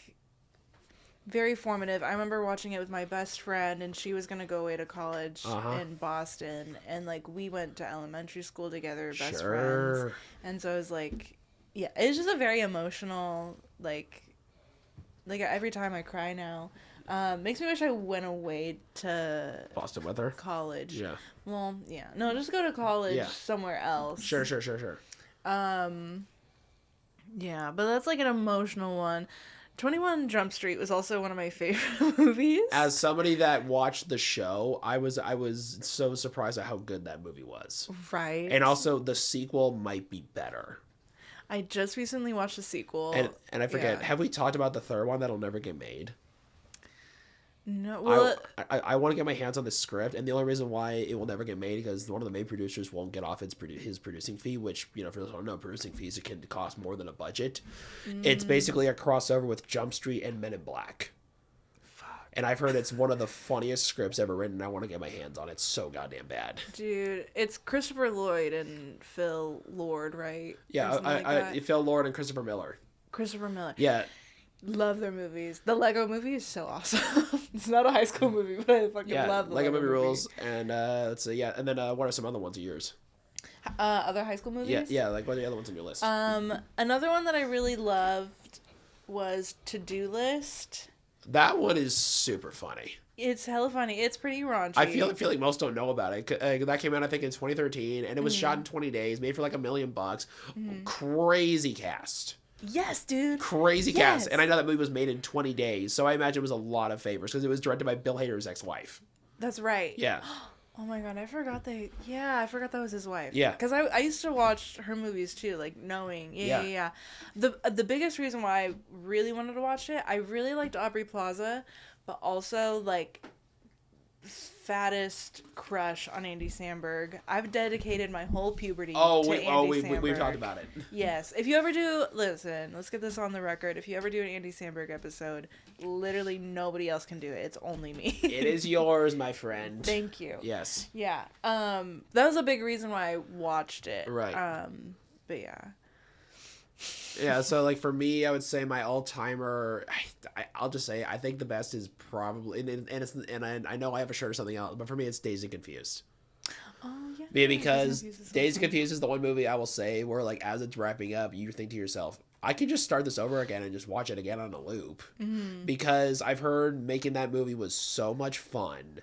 very formative. I remember watching it with my best friend, and she was going to go away to college in Boston, and, like, we went to elementary school together, best friends. And so it was like, yeah, it's just a very emotional, like every time I cry now. Makes me wish I went away to Boston with her. College. Yeah. Well, yeah. No, just go to college somewhere else. Sure. Yeah, but that's, like, an emotional one. 21 Jump Street was also one of my favorite movies. As somebody that watched the show, I was so surprised at how good that movie was. Right. And also, the sequel might be better. I just recently watched the sequel. And I forget, have we talked about the third one that'll never get made? No, well, I want to get my hands on the script, and the only reason why it will never get made because one of the main producers won't get off his producing fee, which, for those who don't know, producing fees can cost more than a budget. It's basically a crossover with Jump Street and Men in Black. Fuck. And I've heard it's one of the funniest scripts ever written, and I want to get my hands on it. It's so goddamn bad. Dude, it's Christopher Lloyd and Phil Lord, right? Yeah, Phil Lord and Christopher Miller. Yeah. Love their movies. The Lego movie is so awesome. It's not a high school movie, but I fucking love the Lego movie rules. And let's see, and then what are some other ones of yours? Other high school movies? Yeah, like what are the other ones on your list? Another one that I really loved was To-Do List. That one is super funny. It's hella funny. It's pretty raunchy. I feel like most don't know about it. That came out, I think, in 2013, and it was shot in 20 days, made for like $1 million. Crazy cast. Yes, dude. Crazy cast. And I know that movie was made in 20 days, so I imagine it was a lot of favors because it was directed by Bill Hader's ex-wife. That's right. Yeah. Oh my god, I forgot I forgot that was his wife. Yeah. Because I used to watch her movies too, like knowing. Yeah. The biggest reason why I really wanted to watch it, I really liked Aubrey Plaza, but also like fattest crush on Andy Samberg. I've dedicated my whole puberty to Andy Samberg. We've talked about it. Yes. If you ever do, listen, let's get this on the record. If you ever do an Andy Samberg episode, literally nobody else can do it. It's only me. It is yours, my friend. Thank you. Yes. Yeah. That was a big reason why I watched it. Right. But yeah. Yeah, so like for me, I would say my all-timer, I'll just say I think the best is probably, and I know I have a shirt or something else, but for me it's Dazed and Confused. Oh yeah. Yeah, because Dazed and Confused is the one movie I will say where like as it's wrapping up, you think to yourself, I could just start this over again and just watch it again on a loop, because I've heard making that movie was so much fun.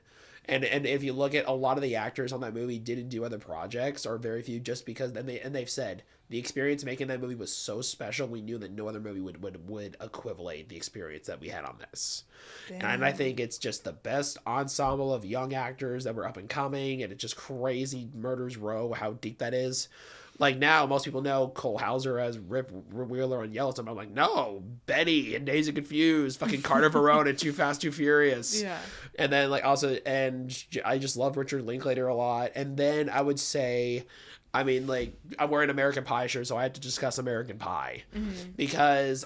And if you look at a lot of the actors on that movie didn't do other projects or very few just because they've said the experience making that movie was so special we knew that no other movie would equivalent the experience that we had on this. Damn. And I think it's just the best ensemble of young actors that were up and coming, and it's just crazy Murder's Row how deep that is. Like now, most people know Cole Hauser as Rip Wheeler on Yellowstone. I'm like, no, Betty and Dazed and Confused, fucking Carter Verone and Too Fast, Too Furious. Yeah. And then like also, and I just love Richard Linklater a lot. And then I would say, I mean, like I'm wearing American Pie shirt, so I had to discuss American Pie because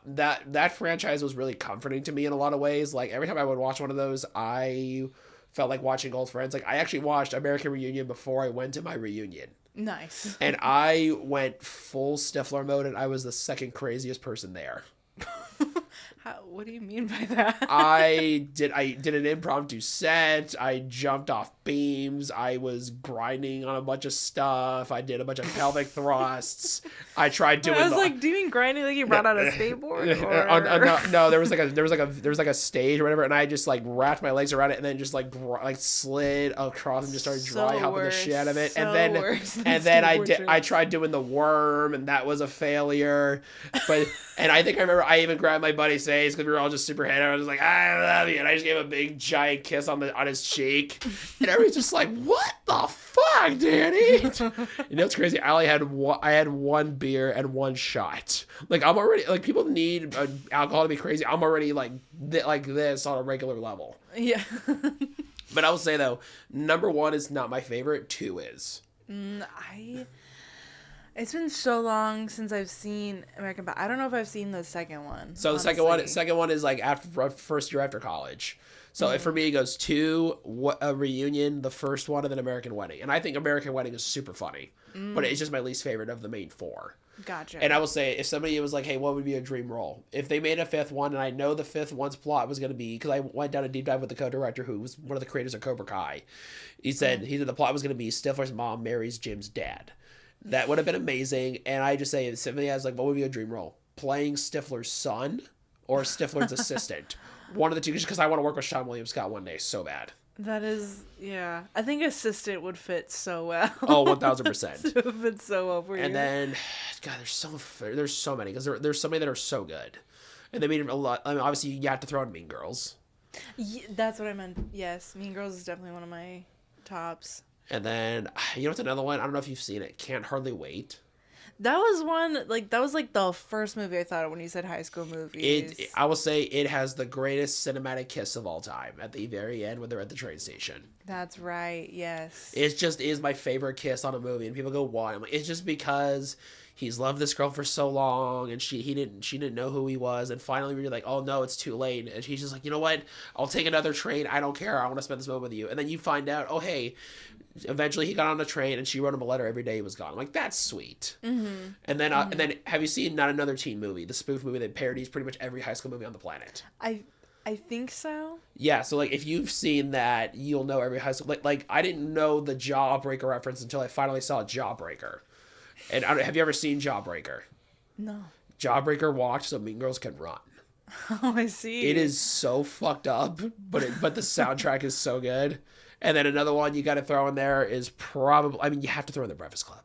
that franchise was really comforting to me in a lot of ways. Like every time I would watch one of those, I felt like watching old friends. Like I actually watched American Reunion before I went to my reunion. Nice. And I went full Stifler mode, and I was the second craziest person there. What do you mean by that? I did an impromptu set. I jumped off beams. I was grinding on a bunch of stuff. I did a bunch of pelvic thrusts. I tried doing. I was like, do you mean grinding like you brought out a skateboard? Or... No, there was like a stage or whatever, and I just like wrapped my legs around it and then just like slid across and just started dry humping the shit out of it. And then I tried doing the worm, and that was a failure. But and I think I remember I even grabbed my buddy's face because we were all just super head. I was just like, I love you, and I just gave him a big giant kiss on his cheek, and everybody's just like, what the fuck, Danny? You know what's crazy? I had one beer and one shot. Like I'm already like people need alcohol to be crazy. I'm already like this on a regular level. Yeah. But I will say though, number 1 is not my favorite. 2 is. It's been so long since I've seen American Pie. I don't know if I've seen the second one. So the second one is like after first year after college. So for me, it goes 2, a Reunion, the first one, and then American Wedding. And I think American Wedding is super funny, but it's just my least favorite of the main 4. Gotcha. And I will say, if somebody was like, hey, what would be a dream role? If they made a 5th one, and I know the 5th one's plot was going to be, because I went down a deep dive with the co-director who was one of the creators of Cobra Kai. He said the plot was going to be Stifler's mom marries Jim's dad. That would have been amazing. And I just say, if somebody has like, what would be a dream role? Playing Stifler's son or Stifler's assistant? One of the two, just because I want to work with Sean William Scott one day so bad. That is, yeah. I think assistant would fit so well. Oh, 1,000%. It would fit so well for you. And then, God, there's so many, because there's so many that are so good. And they made a lot. I mean, obviously, you have to throw in Mean Girls. Yeah, that's what I meant. Yes, Mean Girls is definitely one of my tops. And then, you know what's another one? I don't know if you've seen it. Can't Hardly Wait. That was one, like, that was like the first movie I thought of when you said high school movies. I will say it has the greatest cinematic kiss of all time at the very end when they're at the train station. That's right, yes. It just is my favorite kiss on a movie, and people go, why? I'm like, it's just because he's loved this girl for so long, and she didn't know who he was, and finally we're like, oh no, it's too late, and she's just like, you know what? I'll take another train. I don't care. I want to spend this moment with you. And then you find out, oh hey, eventually he got on a train and she wrote him a letter every day he was gone. I'm like, that's sweet. Mm-hmm. And then have you seen Not Another Teen Movie, the spoof movie that parodies pretty much every high school movie on the planet? I think so. Yeah, so like if you've seen that, you'll know every high school. Like I didn't know the Jawbreaker reference until I finally saw Jawbreaker. And have you ever seen Jawbreaker? No. Jawbreaker walked so Mean Girls can run. Oh, I see. It is so fucked up, but the soundtrack is so good. And then another one you got to throw in there is probably, I mean, you have to throw in The Breakfast Club.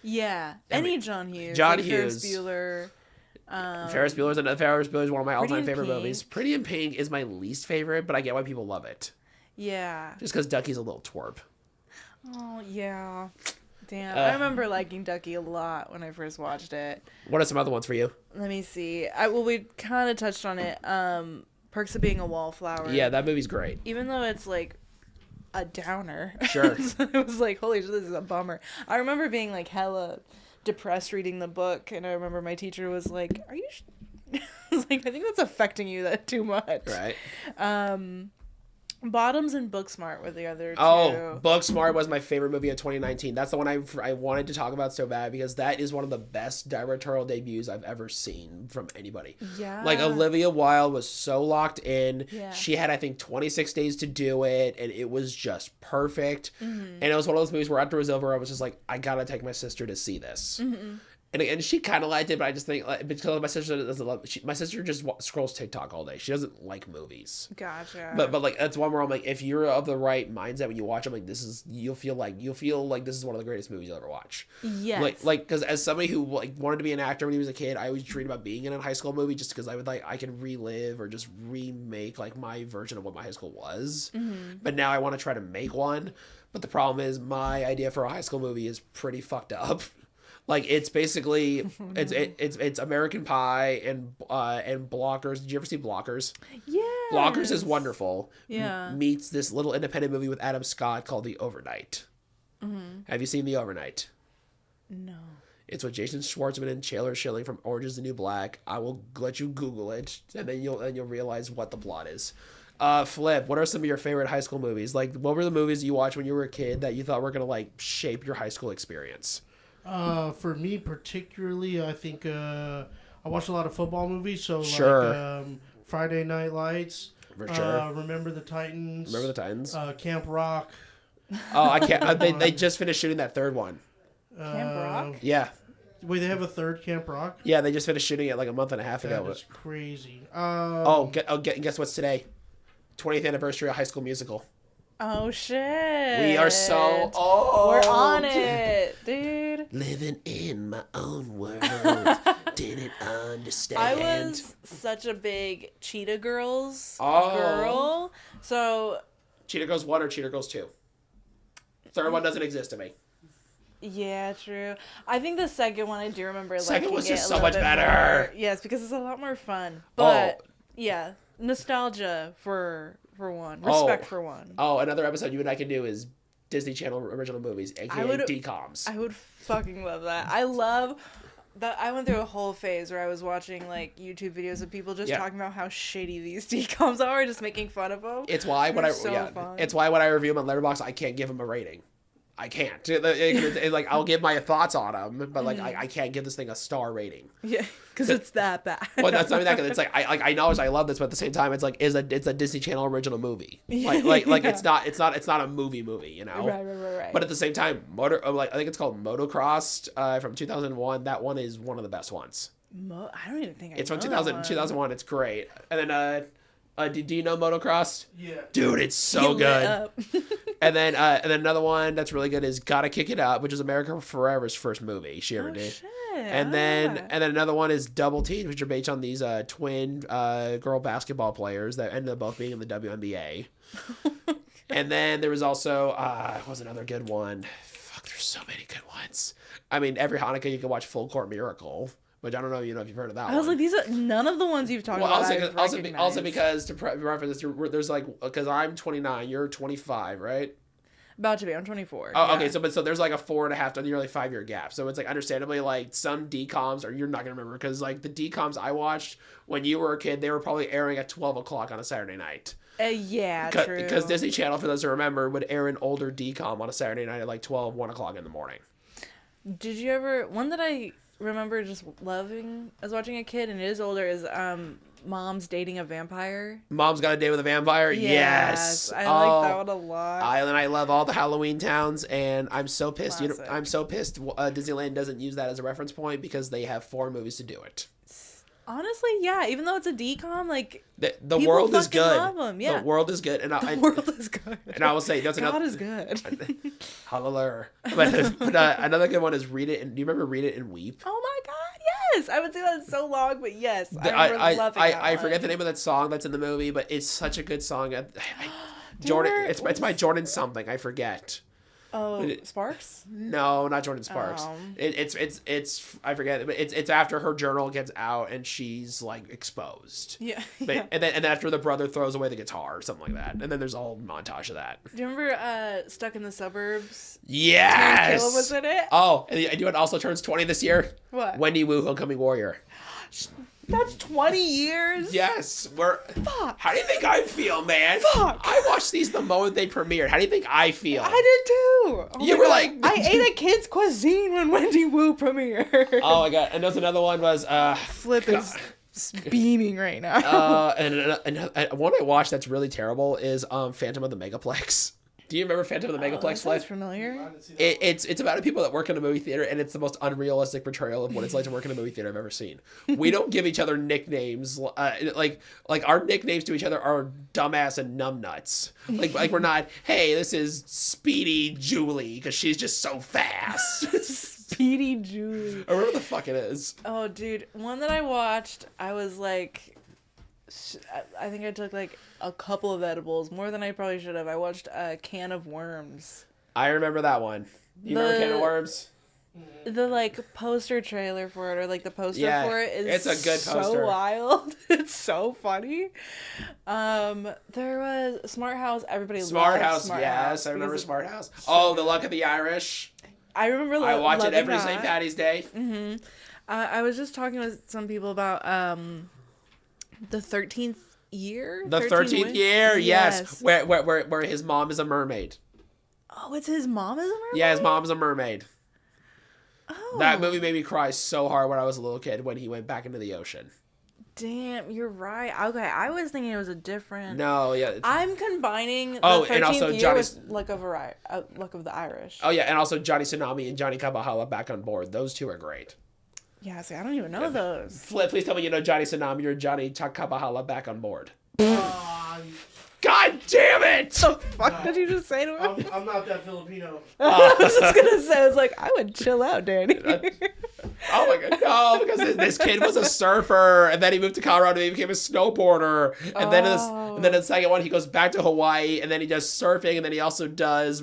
Yeah. Any John Hughes. John like Hughes. Ferris Bueller. Ferris Bueller is one of my all-time favorite Pink. movies. Pretty in Pink is my least favorite, but I get why people love it. Yeah. Just because Ducky's a little twerp. Oh, yeah. Damn. I remember liking Ducky a lot when I first watched it. What are some other ones for you? Let me see. We kind of touched on it. Perks of Being a Wallflower. Yeah, that movie's great. Even though it's like a downer. Sure. So it was like, holy shit, this is a bummer. I remember being like hella depressed reading the book, and I remember my teacher was like, "Are you?" I was like, "I think that's affecting you that too much." Right. Bottoms and Booksmart were the other two. Oh, Booksmart was my favorite movie of 2019. That's the one I wanted to talk about so bad because that is one of the best directorial debuts I've ever seen from anybody. Yeah. Like, Olivia Wilde was so locked in. Yeah. She had, I think, 26 days to do it, and it was just perfect. Mm-hmm. And it was one of those movies where after it was over, I was just like, I gotta take my sister to see this. Mm-hmm. And she kind of liked it, but I just think because my sister doesn't love. My sister just scrolls TikTok all day. She doesn't like movies. Gotcha. But like that's one where I'm like, if you're of the right mindset when you watch, I'm like, you'll feel like this is one of the greatest movies you'll ever watch. Yes. Like because as somebody who like wanted to be an actor when he was a kid, I always dreamed about being in a high school movie just because I could relive or just remake like my version of what my high school was. Mm-hmm. But now I want to try to make one. But the problem is my idea for a high school movie is pretty fucked up. Like it's basically it's American Pie and Blockers. Did you ever see Blockers? Yeah. Blockers is wonderful. Yeah. Meets this little independent movie with Adam Scott called The Overnight. Mm-hmm. Have you seen The Overnight? No. It's with Jason Schwartzman and Taylor Schilling from Orange Is the New Black. I will let you Google it, and then you'll realize what the plot is. Flip, what are some of your favorite high school movies? Like, what were the movies you watched when you were a kid that you thought were gonna like shape your high school experience? For me particularly, I think I watched a lot of football movies. So Sure. like Friday Night Lights. For sure. Remember the Titans. Remember the Titans? Camp Rock. Oh, I can't. They just finished shooting that third one. Camp Rock? Yeah. Wait, they have a third Camp Rock? Yeah, they just finished shooting it like a month and a half ago. That's crazy. Guess what's today? 20th anniversary of High School Musical. Oh shit. We are so old. We're on it, dude. Living in my own world. Didn't understand. I was such a big Cheetah Girls Oh. girl. So Cheetah Girls 1 or Cheetah Girls 2? Third one doesn't exist to me. yeah, true. I think the second one I do remember. Second was liking just it a so little much bit better. more. Yes, because it's a lot more fun. But yeah, nostalgia for one, respect for one. Oh, another episode you and I can do is Disney Channel original movies, aka DComs. I would fucking love that. I love that. I went through a whole phase where I was watching like YouTube videos of people just talking about how shady these DComs are, just making fun of them. It's why when it's why when I review them on Letterboxd, I can't give them a rating. I can't. Like I'll give my thoughts on them, but like I can't give this thing a star rating. Yeah, because it's that bad. Well, that's not even that good. It's like I know I love this, but at the same time, it's like it's a Disney Channel original movie. Like it's not a movie, you know. Right. But at the same time, I think it's called Motocrossed from 2001. That one is one of the best ones. I don't even think it's from 2001. It's great. And then do you know Motocross? Yeah. Dude, it's so good. and then another one that's really good is Gotta Kick It Up, which is America Ferrera's first movie she ever did. Shit. And then another one is Double Team, which are based on these twin girl basketball players that ended up both being in the WNBA. And then there was also what was another good one? Fuck, there's so many good ones. I mean, every Hanukkah you can watch Full Court Miracle. Which I don't know, if you've heard of that one. I was like, these are none of the ones you've talked about. Also because to reference this, there's like, because I'm 29, you're 25, right? About to be. I'm 24. Oh, yeah. Okay. So there's like a 4.5 to nearly 5 year gap. So it's like understandably like some DComs, or you're not gonna remember because like the DComs I watched when you were a kid, they were probably airing at 12 o'clock on a Saturday night. Yeah, true. Because Disney Channel, for those who remember, would air an older DCom on a Saturday night at like 12, 1 o'clock in the morning. Did you ever one that I remember just loving as watching a kid, and it is older, is Mom's Dating a Vampire. Mom's Got a Date with a Vampire? Yes. I like that one a lot. I love all the Halloween towns, and I'm so pissed. I'm so pissed Disneyland doesn't use that as a reference point because they have 4 movies to do it. Honestly, yeah. Even though it's a decom, like the world is good. Love them. Yeah. The world is good, and the world is good. And I will say that's God is good. Hallelujah. But another good one is Read It. And do you remember Read It and Weep? Oh my God, yes! I would say that so long, but yes, I remember loving that I one. forget the name of that song that's in the movie, but it's such a good song. Jordan, it's by Jordan something. I forget. Oh, Sparks? No, not Jordan Sparks. It's I forget, but it's after her journal gets out and she's like exposed. Yeah. But, and then after the brother throws away the guitar or something like that, and then there's a whole montage of that. Do you remember Stuck in the Suburbs? Yes. Taylor was in it. Oh, and you know what also turns 20 this year? What? Wendy Wu, Homecoming Warrior. That's 20 years? Yes. Fuck. How do you think I feel, man? Fuck. I watched these the moment they premiered. How do you think I feel? I did too. Oh you were like... I ate a kid's cuisine when Wendy Wu premiered. Oh my God. And there's another one was... Flip is beaming right now. And one I watched that's really terrible is Phantom of the Megaplex. Do you remember Phantom of the Megaplex? That sounds familiar. It's about people that work in a movie theater, and it's the most unrealistic portrayal of what it's like to work in a movie theater I've ever seen. We don't give each other nicknames. Like our nicknames to each other are dumbass and numbnuts. Like we're not, hey, this is Speedy Julie because she's just so fast. Speedy Julie. Or whatever the fuck it is. Oh, dude, one that I watched, I was like, I think I took like a couple of edibles, more than I probably should have. I watched A Can of Worms. I remember that one. You remember Can of Worms? The like poster trailer for it, or like the poster for it is it's a good poster. So wild. It's so funny. There was Smart House. Everybody Smart loved House. Smart Yes, House I remember Smart House. Oh, The Luck of the Irish. I remember. I watch it every that. St. Patty's Day. Mm-hmm. I was just talking with some people about the 13th year. The 13th year, yes. Where his mom is a mermaid. Oh, it's his mom is a mermaid? Yeah, his mom's a mermaid. Oh. That movie made me cry so hard when I was a little kid when he went back into the ocean. Damn, you're right. Okay, I was thinking it was a different... No, yeah. I'm combining the 13th and also year with Luck of the Irish. Oh, yeah, and also Johnny Tsunami and Johnny Kabahala back on board. Those two are great. Yeah, see, I don't even know those. Flip, please tell me you know Johnny Tsunami or Johnny Kabahala back on board. God damn it! The fuck did you just say to him? I'm not that Filipino. I was just gonna say, I was like, I would chill out, Danny. Oh my God, no, because this kid was a surfer, and then he moved to Colorado and he became a snowboarder, and then the second one he goes back to Hawaii, and then he does surfing, and then he also does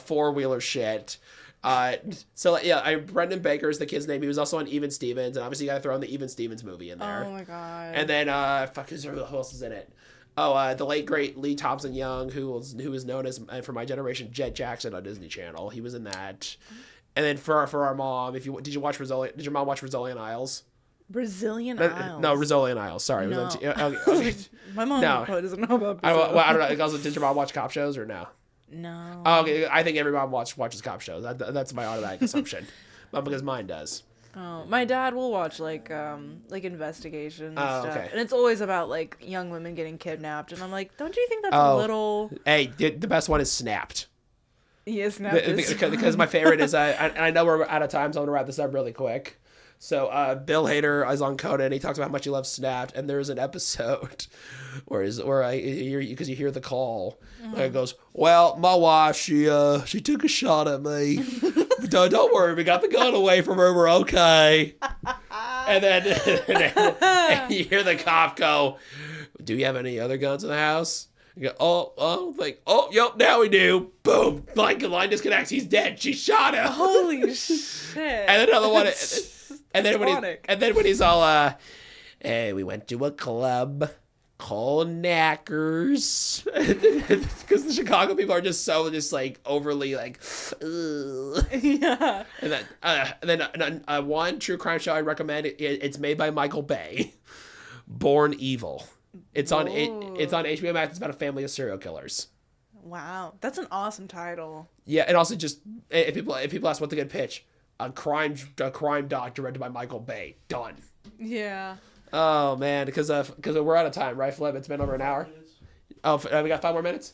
four-wheeler shit. Brendan Baker is the kid's name. He was also on Even Stevens, and obviously you gotta throw in the Even Stevens movie in there. Oh my God. And then who else is in it? Oh, the late great Lee Thompson Young, who is known as for my generation Jet Jackson on Disney Channel. He was in that. And then for our mom, did your mom watch Rizzoli Isles? Brazilian Isles. No, Rizzoli Isles. Sorry, no. Okay. My mom probably doesn't know about I Brazil. don't know. Also, did your mom watch cop shows or no? No. Oh, okay. I think every mom watches cop shows. That's my automatic assumption, but because mine does. Oh, my dad will watch like investigations stuff, okay. and it's always about like young women getting kidnapped, and I'm like, don't you think that's a little? Hey, the best one is Snapped. Yeah, Snapped. Because my favorite is I know we're out of time, so I'm gonna wrap this up really quick. So Bill Hader is on Conan. He talks about how much he loves Snapped, and there's an episode where you hear the call, and it goes, "Well, my wife she took a shot at me. Don't worry, we got the gun away from her. We're okay." And then you hear the cop go, "Do you have any other guns in the house?" You go, I don't think. Oh, yep, now we do. Boom, line disconnects. He's dead. She shot him. Holy shit! And then another one. And then when he's all, hey, we went to a club called Knackers, because the Chicago people are just like overly like, ugh. Yeah. And then one true crime show I recommend. It's made by Michael Bay, Born Evil. It's on HBO Max. It's about a family of serial killers. Wow, that's an awesome title. Yeah, and also just if people ask what's a good pitch. A crime doc directed by Michael Bay. Done. Yeah. Oh man, because we're out of time, right, Flip? It's been over an hour. Oh, we got 5 more minutes.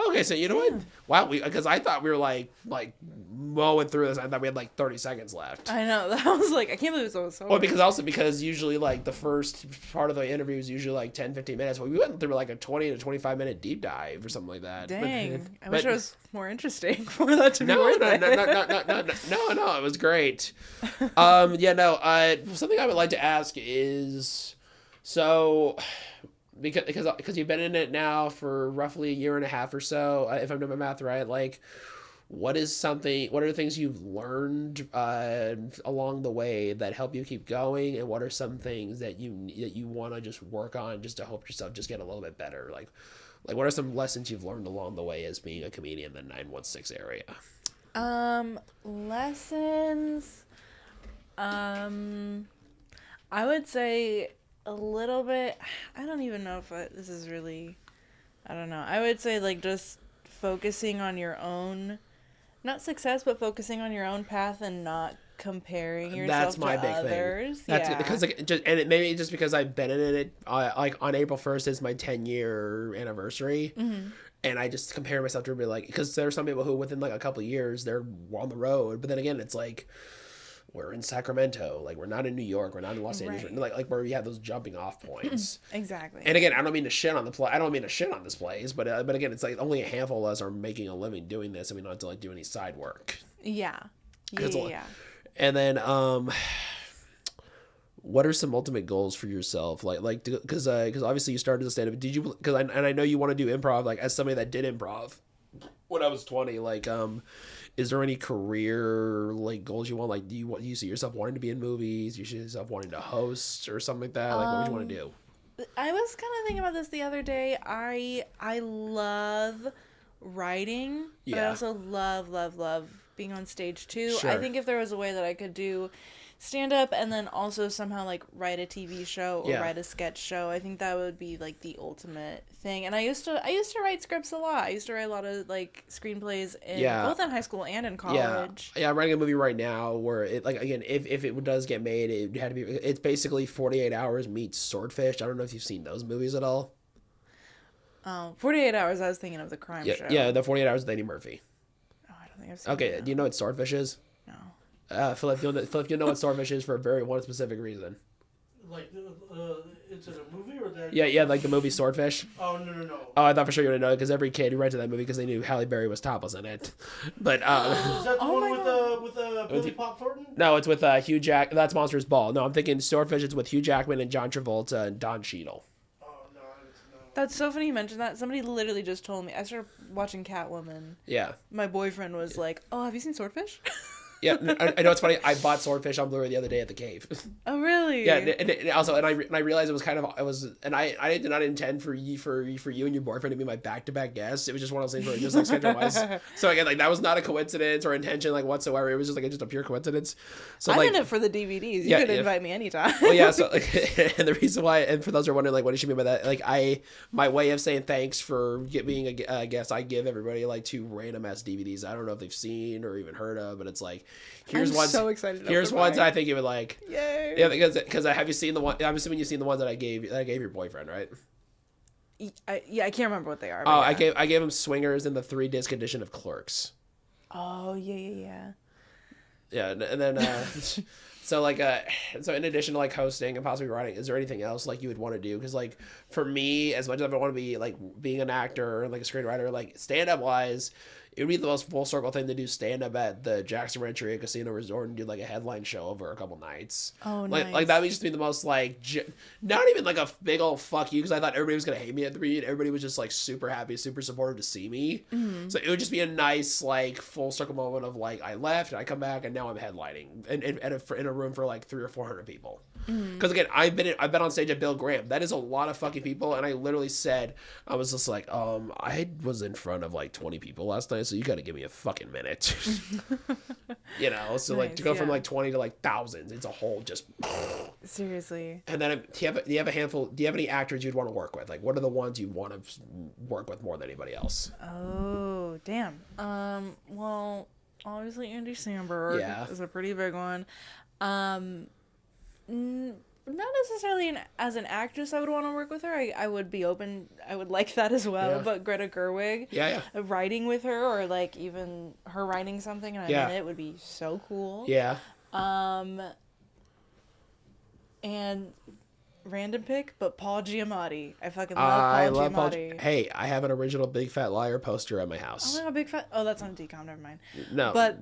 Okay, so you know what? Wow, because I thought we were like mowing through this. I thought we had like 30 seconds left. I know. That was like, I can't believe it was so. Well, because usually like the first part of the interview is usually like 10, 15 minutes. Well, we went through like a 20 to 25 minute deep dive or something like that. Dang, I wish it was more interesting for that to be worth it. No, it was great. Something I would like to ask is, so. Because you've been in it now for roughly a year and a half or so, if I'm doing my math right, like, what are the things you've learned along the way that help you keep going, and what are some things that you want to just work on just to help yourself just get a little bit better? Like what are some lessons you've learned along the way as being a comedian in the 916 area? Lessons. I would say a little bit. I don't even know if this is really. I don't know. I would say like just focusing on your own, not success, but focusing on your own path and not comparing yourself to others. That's because maybe just because I've been in it. Like on April 1st is my 10-year anniversary. Mm-hmm. And I just compare myself to everybody, like, because there are some people who within like a couple of years they're on the road, but then again it's like. We're in Sacramento, like we're not in New York, we're not in Los Angeles, like where we have those jumping off points. Exactly. And again, I don't mean to shit on this place, but again, it's like only a handful of us are making a living doing this, and we don't have to like do any side work. Yeah. And then, what are some ultimate goals for yourself? Like, because obviously you started as a stand-up. Did you? I know you want to do improv. Like as somebody that did improv when I was 20, like is there any career like goals you want? Like, do you see yourself wanting to be in movies? Do you see yourself wanting to host or something like that? Like, what would you want to do? I was kind of thinking about this the other day. I love writing, but I also love being on stage too. Sure. I think if there was a way that I could do stand up and then also somehow like write a TV show or write a sketch show, I think that would be like the ultimate thing. And I used to write scripts a lot. I used to write a lot of like screenplays both in high school and in college. Yeah, I'm writing a movie right now where it, like, again, if it does get made, it had to be, it's basically 48 Hours meets Swordfish. I don't know if you've seen those movies at all. 48 Hours, I was thinking of the crime show. Yeah, the 48 Hours with Eddie Murphy. Oh, I don't think I've seen Okay, do you know what Swordfish is? No. Philip, you'll know what Swordfish is for one specific reason. Like, it's in a movie or that? Yeah, like the movie Swordfish. Oh, no. Oh, I thought for sure you would know, because every kid who rented that movie because they knew Halle Berry was topless in it. But is that the one with Billy Bob Thornton? No, it's with Hugh Jack. That's Monsters Ball. No, I'm thinking Swordfish is with Hugh Jackman and John Travolta and Don Cheadle. Oh no. That's so funny you mentioned that. Somebody literally just told me. I started watching Catwoman. Yeah. My boyfriend was like, "Oh, have you seen Swordfish?" Yeah, I know it's funny. I bought Swordfish on Blu-ray the other day at the cave. Oh, really? Yeah, and also, I realized I did not intend for you and your boyfriend to be my back-to-back guests. It was just one of those things where it just like schedule-wise. So again, like that was not a coincidence or intention like whatsoever. It was just a pure coincidence. So I'm in it for the DVDs. You could invite me anytime. Well, yeah. So and the reason why, and for those who are wondering like what do you mean by that, like my way of saying thanks for being a guest, I give everybody like 2 random ass DVDs. I don't know if they've seen or even heard of, but it's like. Here's ones that I think you would like. Yay! Yeah, because have you seen the one? I'm assuming you've seen the ones that I gave your boyfriend, right? I can't remember what they are. Oh, yeah. I gave him Swingers and the 3-disc edition of Clerks. Oh yeah. Yeah, and then so in addition to like hosting and possibly writing, is there anything else like you would want to do? Because like for me, as much as I want to be like being an actor and like a screenwriter, like stand up wise. It would be the most full circle thing to do stand up at the Jackson Rancheria Casino Resort and do like a headline show over a couple nights. Oh, nice. Like that would just be the most like, not even like a big old fuck you because I thought everybody was gonna hate me at the read. Everybody was just like super happy, super supportive to see me. Mm-hmm. So it would just be a nice like full circle moment of like I left and I come back and now I'm headlining in a room for like 300 or 400 people. Because again, I've been on stage at Bill Graham. That is a lot of fucking people, and I literally said I was just like, I was in front of like 20 people last night, so you got to give me a fucking minute. So nice, like to go from like 20 to like thousands, it's a whole just seriously. And then do you have any actors you'd want to work with? Like, what are the ones you want to work with more than anybody else? Oh damn. Well, obviously Andy Samberg is a pretty big one. not necessarily as an actress I would want to work with her. I would be open. I would like that as well. Yeah. But Greta Gerwig, writing with her, or like even her writing something and I'm in it, would be so cool. Yeah. And random pick, but Paul Giamatti. I fucking love Paul Giamatti. Hey, I have an original Big Fat Liar poster at my house. Oh, no, Big Fat. Oh, that's on DCOM. Never mind. No, but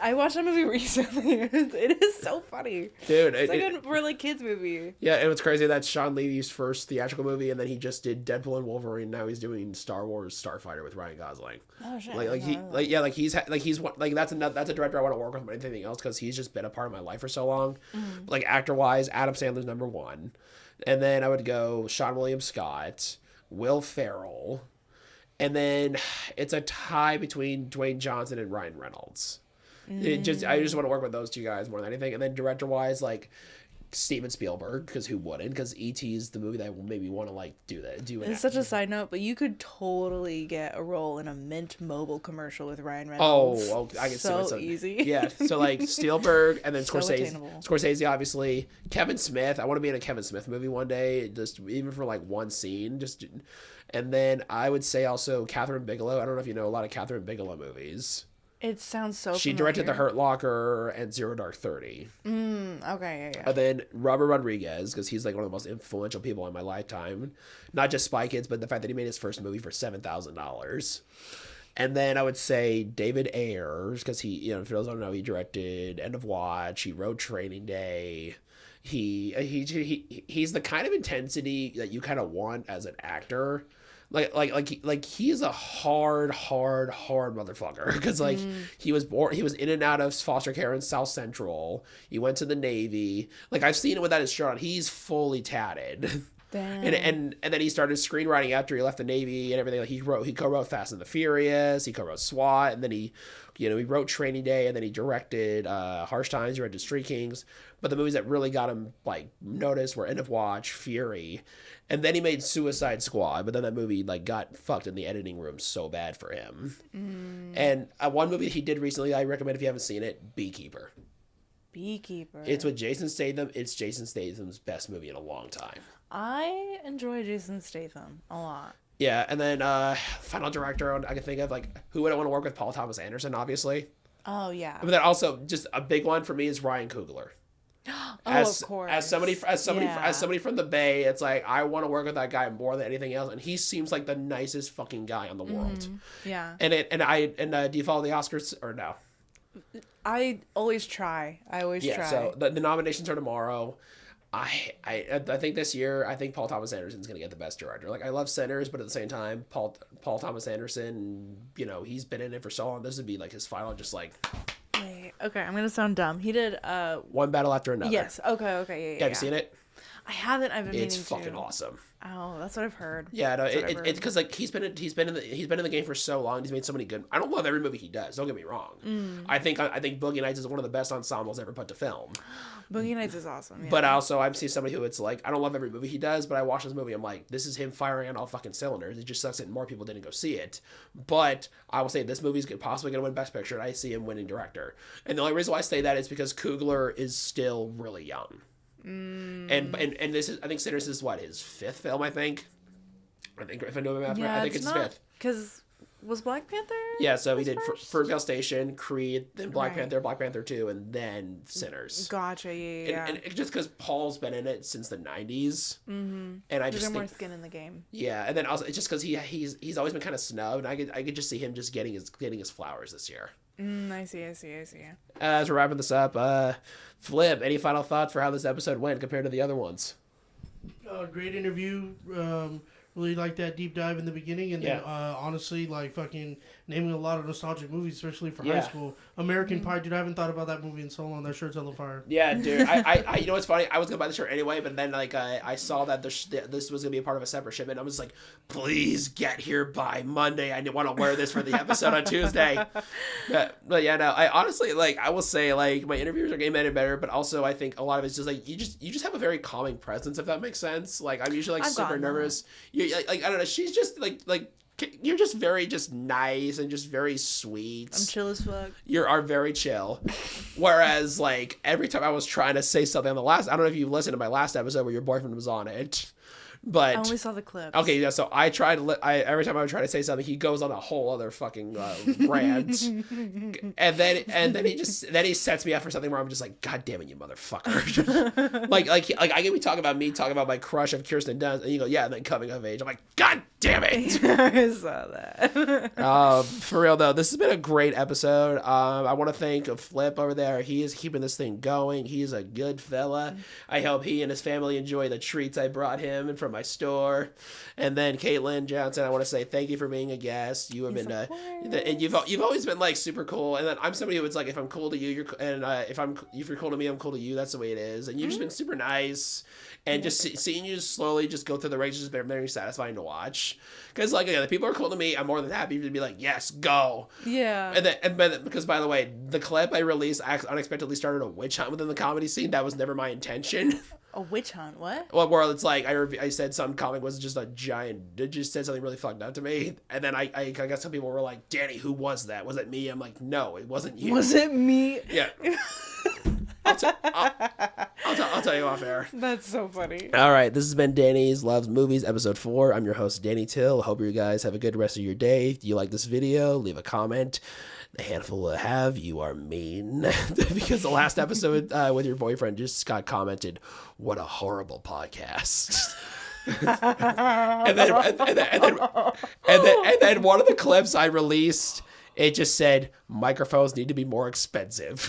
I watched that movie recently. It is so funny, dude. It's like a like kids movie. Yeah, and what's crazy, that's Sean Levy's first theatrical movie, and then he just did Deadpool and Wolverine. Now he's doing Star Wars Starfighter with Ryan Gosling. Oh shit! That's a director I want to work with more than anything else because he's just been a part of my life for so long. Mm-hmm. Like actor wise, Adam Sandler's number one. And then I would go Sean William Scott, Will Ferrell, and then it's a tie between Dwayne Johnson and Ryan Reynolds. I just want to work with those two guys more than anything. And then director-wise, like Steven Spielberg, because who wouldn't? Because E.T. is the movie that made me want to like do that. It's such a side note, but you could totally get a role in a Mint Mobile commercial with Ryan Reynolds. Oh, I can see so easy. Yeah, so like Spielberg and then Scorsese, obviously. Kevin Smith. I want to be in a Kevin Smith movie one day, just even for like one scene. And then I would say also Catherine Bigelow. I don't know if you know a lot of Catherine Bigelow movies. It sounds so She directed The Hurt Locker and Zero Dark 30. Okay, yeah. And then Robert Rodriguez, because he's like one of the most influential people in my lifetime. Not just Spy Kids, but the fact that he made his first movie for $7,000. And then I would say David Ayers, because he, for those who don't know, he directed End of Watch. He wrote Training Day. He's the kind of intensity that you kind of want as an actor. Like he's a hard motherfucker because he was in and out of foster care in South Central. He went to the Navy. Like I've seen it without his shirt on. He's fully tatted. Damn. And then he started screenwriting after he left the Navy and everything. Like he co-wrote Fast and the Furious. He co-wrote SWAT, and then he wrote Training Day, and then he directed Harsh Times. He directed Street Kings. But the movies that really got him like noticed were End of Watch, Fury. And then he made Suicide Squad, but then that movie like got fucked in the editing room so bad for him. And one movie he did recently, I recommend if you haven't seen it, Beekeeper. It's with Jason Statham. It's Jason Statham's best movie in a long time. I enjoy Jason Statham a lot. Yeah, and then final director I can think of, like, who would I want to work with? Paul Thomas Anderson, obviously. Oh yeah. But then also just a big one for me is Ryan Coogler. Of course. As somebody from the Bay, it's like I want to work with that guy more than anything else, and he seems like the nicest fucking guy in the world. Yeah. And do you follow the Oscars or no? I always try. try. So the nominations are tomorrow. I think this year, I think Paul Thomas Anderson's going to get the best director. Like, I love Sinners, but at the same time, Paul Thomas Anderson, he's been in it for so long. This would be like his final, just like... Wait, okay, I'm going to sound dumb. He did... One Battle After Another. Yes, okay, yeah. Have you seen it? I haven't. I've been meaning to. It's fucking awesome. Oh, that's what I've heard. Yeah, no, it's because like he's been in the game for so long. He's made so many good. I don't love every movie he does. Don't get me wrong. I think Boogie Nights is one of the best ensembles ever put to film. Boogie Nights is awesome. Yeah. But also, I'm seeing somebody who it's like I don't love every movie he does, but I watch this movie. I'm like, this is him firing on all fucking cylinders. It just sucks that more people didn't go see it. But I will say this movie's possibly going to win Best Picture, and I see him winning Director. And the only reason why I say that is because Coogler is still really young. And this is, I think Sinners is his fifth film, I think if I know him after, I think it's his fifth. Because was Black Panther? Yeah, so he did Ferndale Station, Creed, then Black Panther 2, and then Sinners. Gotcha, yeah. And just because Paul's been in it since the 90s. And I just think... more skin in the game. Yeah, and then also, it's just because he's always been kind of snubbed, and I could just see him just getting his flowers this year. I see. As we're wrapping this up, Flip, any final thoughts for how this episode went compared to the other ones? Great interview. Really like that deep dive in the beginning, and then honestly, like fucking naming a lot of nostalgic movies, especially for high school. American Pie, dude. I haven't thought about that movie in so long. That shirt's hella fire. Yeah, dude. I you know what's funny? I was gonna buy the shirt anyway, but then like I saw that this was gonna be a part of a separate shipment. I was like, please get here by Monday. I didn't want to wear this for the episode on Tuesday. But yeah, no. I honestly I will say like my interviews are getting better, but also I think a lot of it's just like you just have a very calming presence, if that makes sense. Like I'm usually like super nervous. Like I don't know. She's just like you're just very just nice and just very sweet. I'm chill as fuck. You are very chill. Whereas, like, every time I was trying to say something on I don't know if you listened to my last episode where your boyfriend was on it. But I only saw the clips. Okay, yeah. So I tried. Every time I would try to say something, he goes on a whole other fucking rant, and then he sets me up for something where I'm just like, God damn it, you motherfucker! like I get me talking about my crush of Kirsten Dunst, and you go, yeah, and then coming of age. I'm like, God damn it! I saw that. For real though, this has been a great episode. I want to thank Flip over there. He is keeping this thing going. He is a good fella. I hope he and his family enjoy the treats I brought him and from my store. And then Kaitlin Johnson, I want to say thank you for being a guest. You have been and you've always been like super cool. And then I'm somebody who it's like, if I'm cool to you, you're, and if you're cool to me, I'm cool to you. That's the way it is. And you've just been super nice. And just seeing you slowly just go through the ranks has been very satisfying to watch. Because like, the people are cool to me, I'm more than happy to be like, yes, go. Yeah. Because by the way, the clip I released unexpectedly started a witch hunt within the comedy scene. That was never my intention. A witch hunt? What? Well, where it's like I said some comic was just a giant. It just said something really fucked up to me, and then I guess some people were like, Danny, who was that? Was it me? I'm like, no, it wasn't you. Was it me? Yeah. I'll tell you off air. That's so funny. All right, this has been Danny's Loves Movies, episode 4. I'm your host, Danny Till. Hope you guys have a good rest of your day. If you like this video, leave a comment. The handful I have, you are mean. Because the last episode with your boyfriend just got commented, what a horrible podcast. and then one of the clips I released, it just said, microphones need to be more expensive.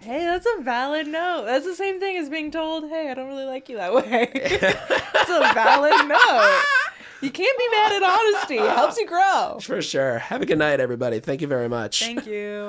Hey, that's a valid note. That's the same thing as being told, hey, I don't really like you that way. That's a valid note. You can't be mad at honesty. It helps you grow. For sure. Have a good night, everybody. Thank you very much. Thank you.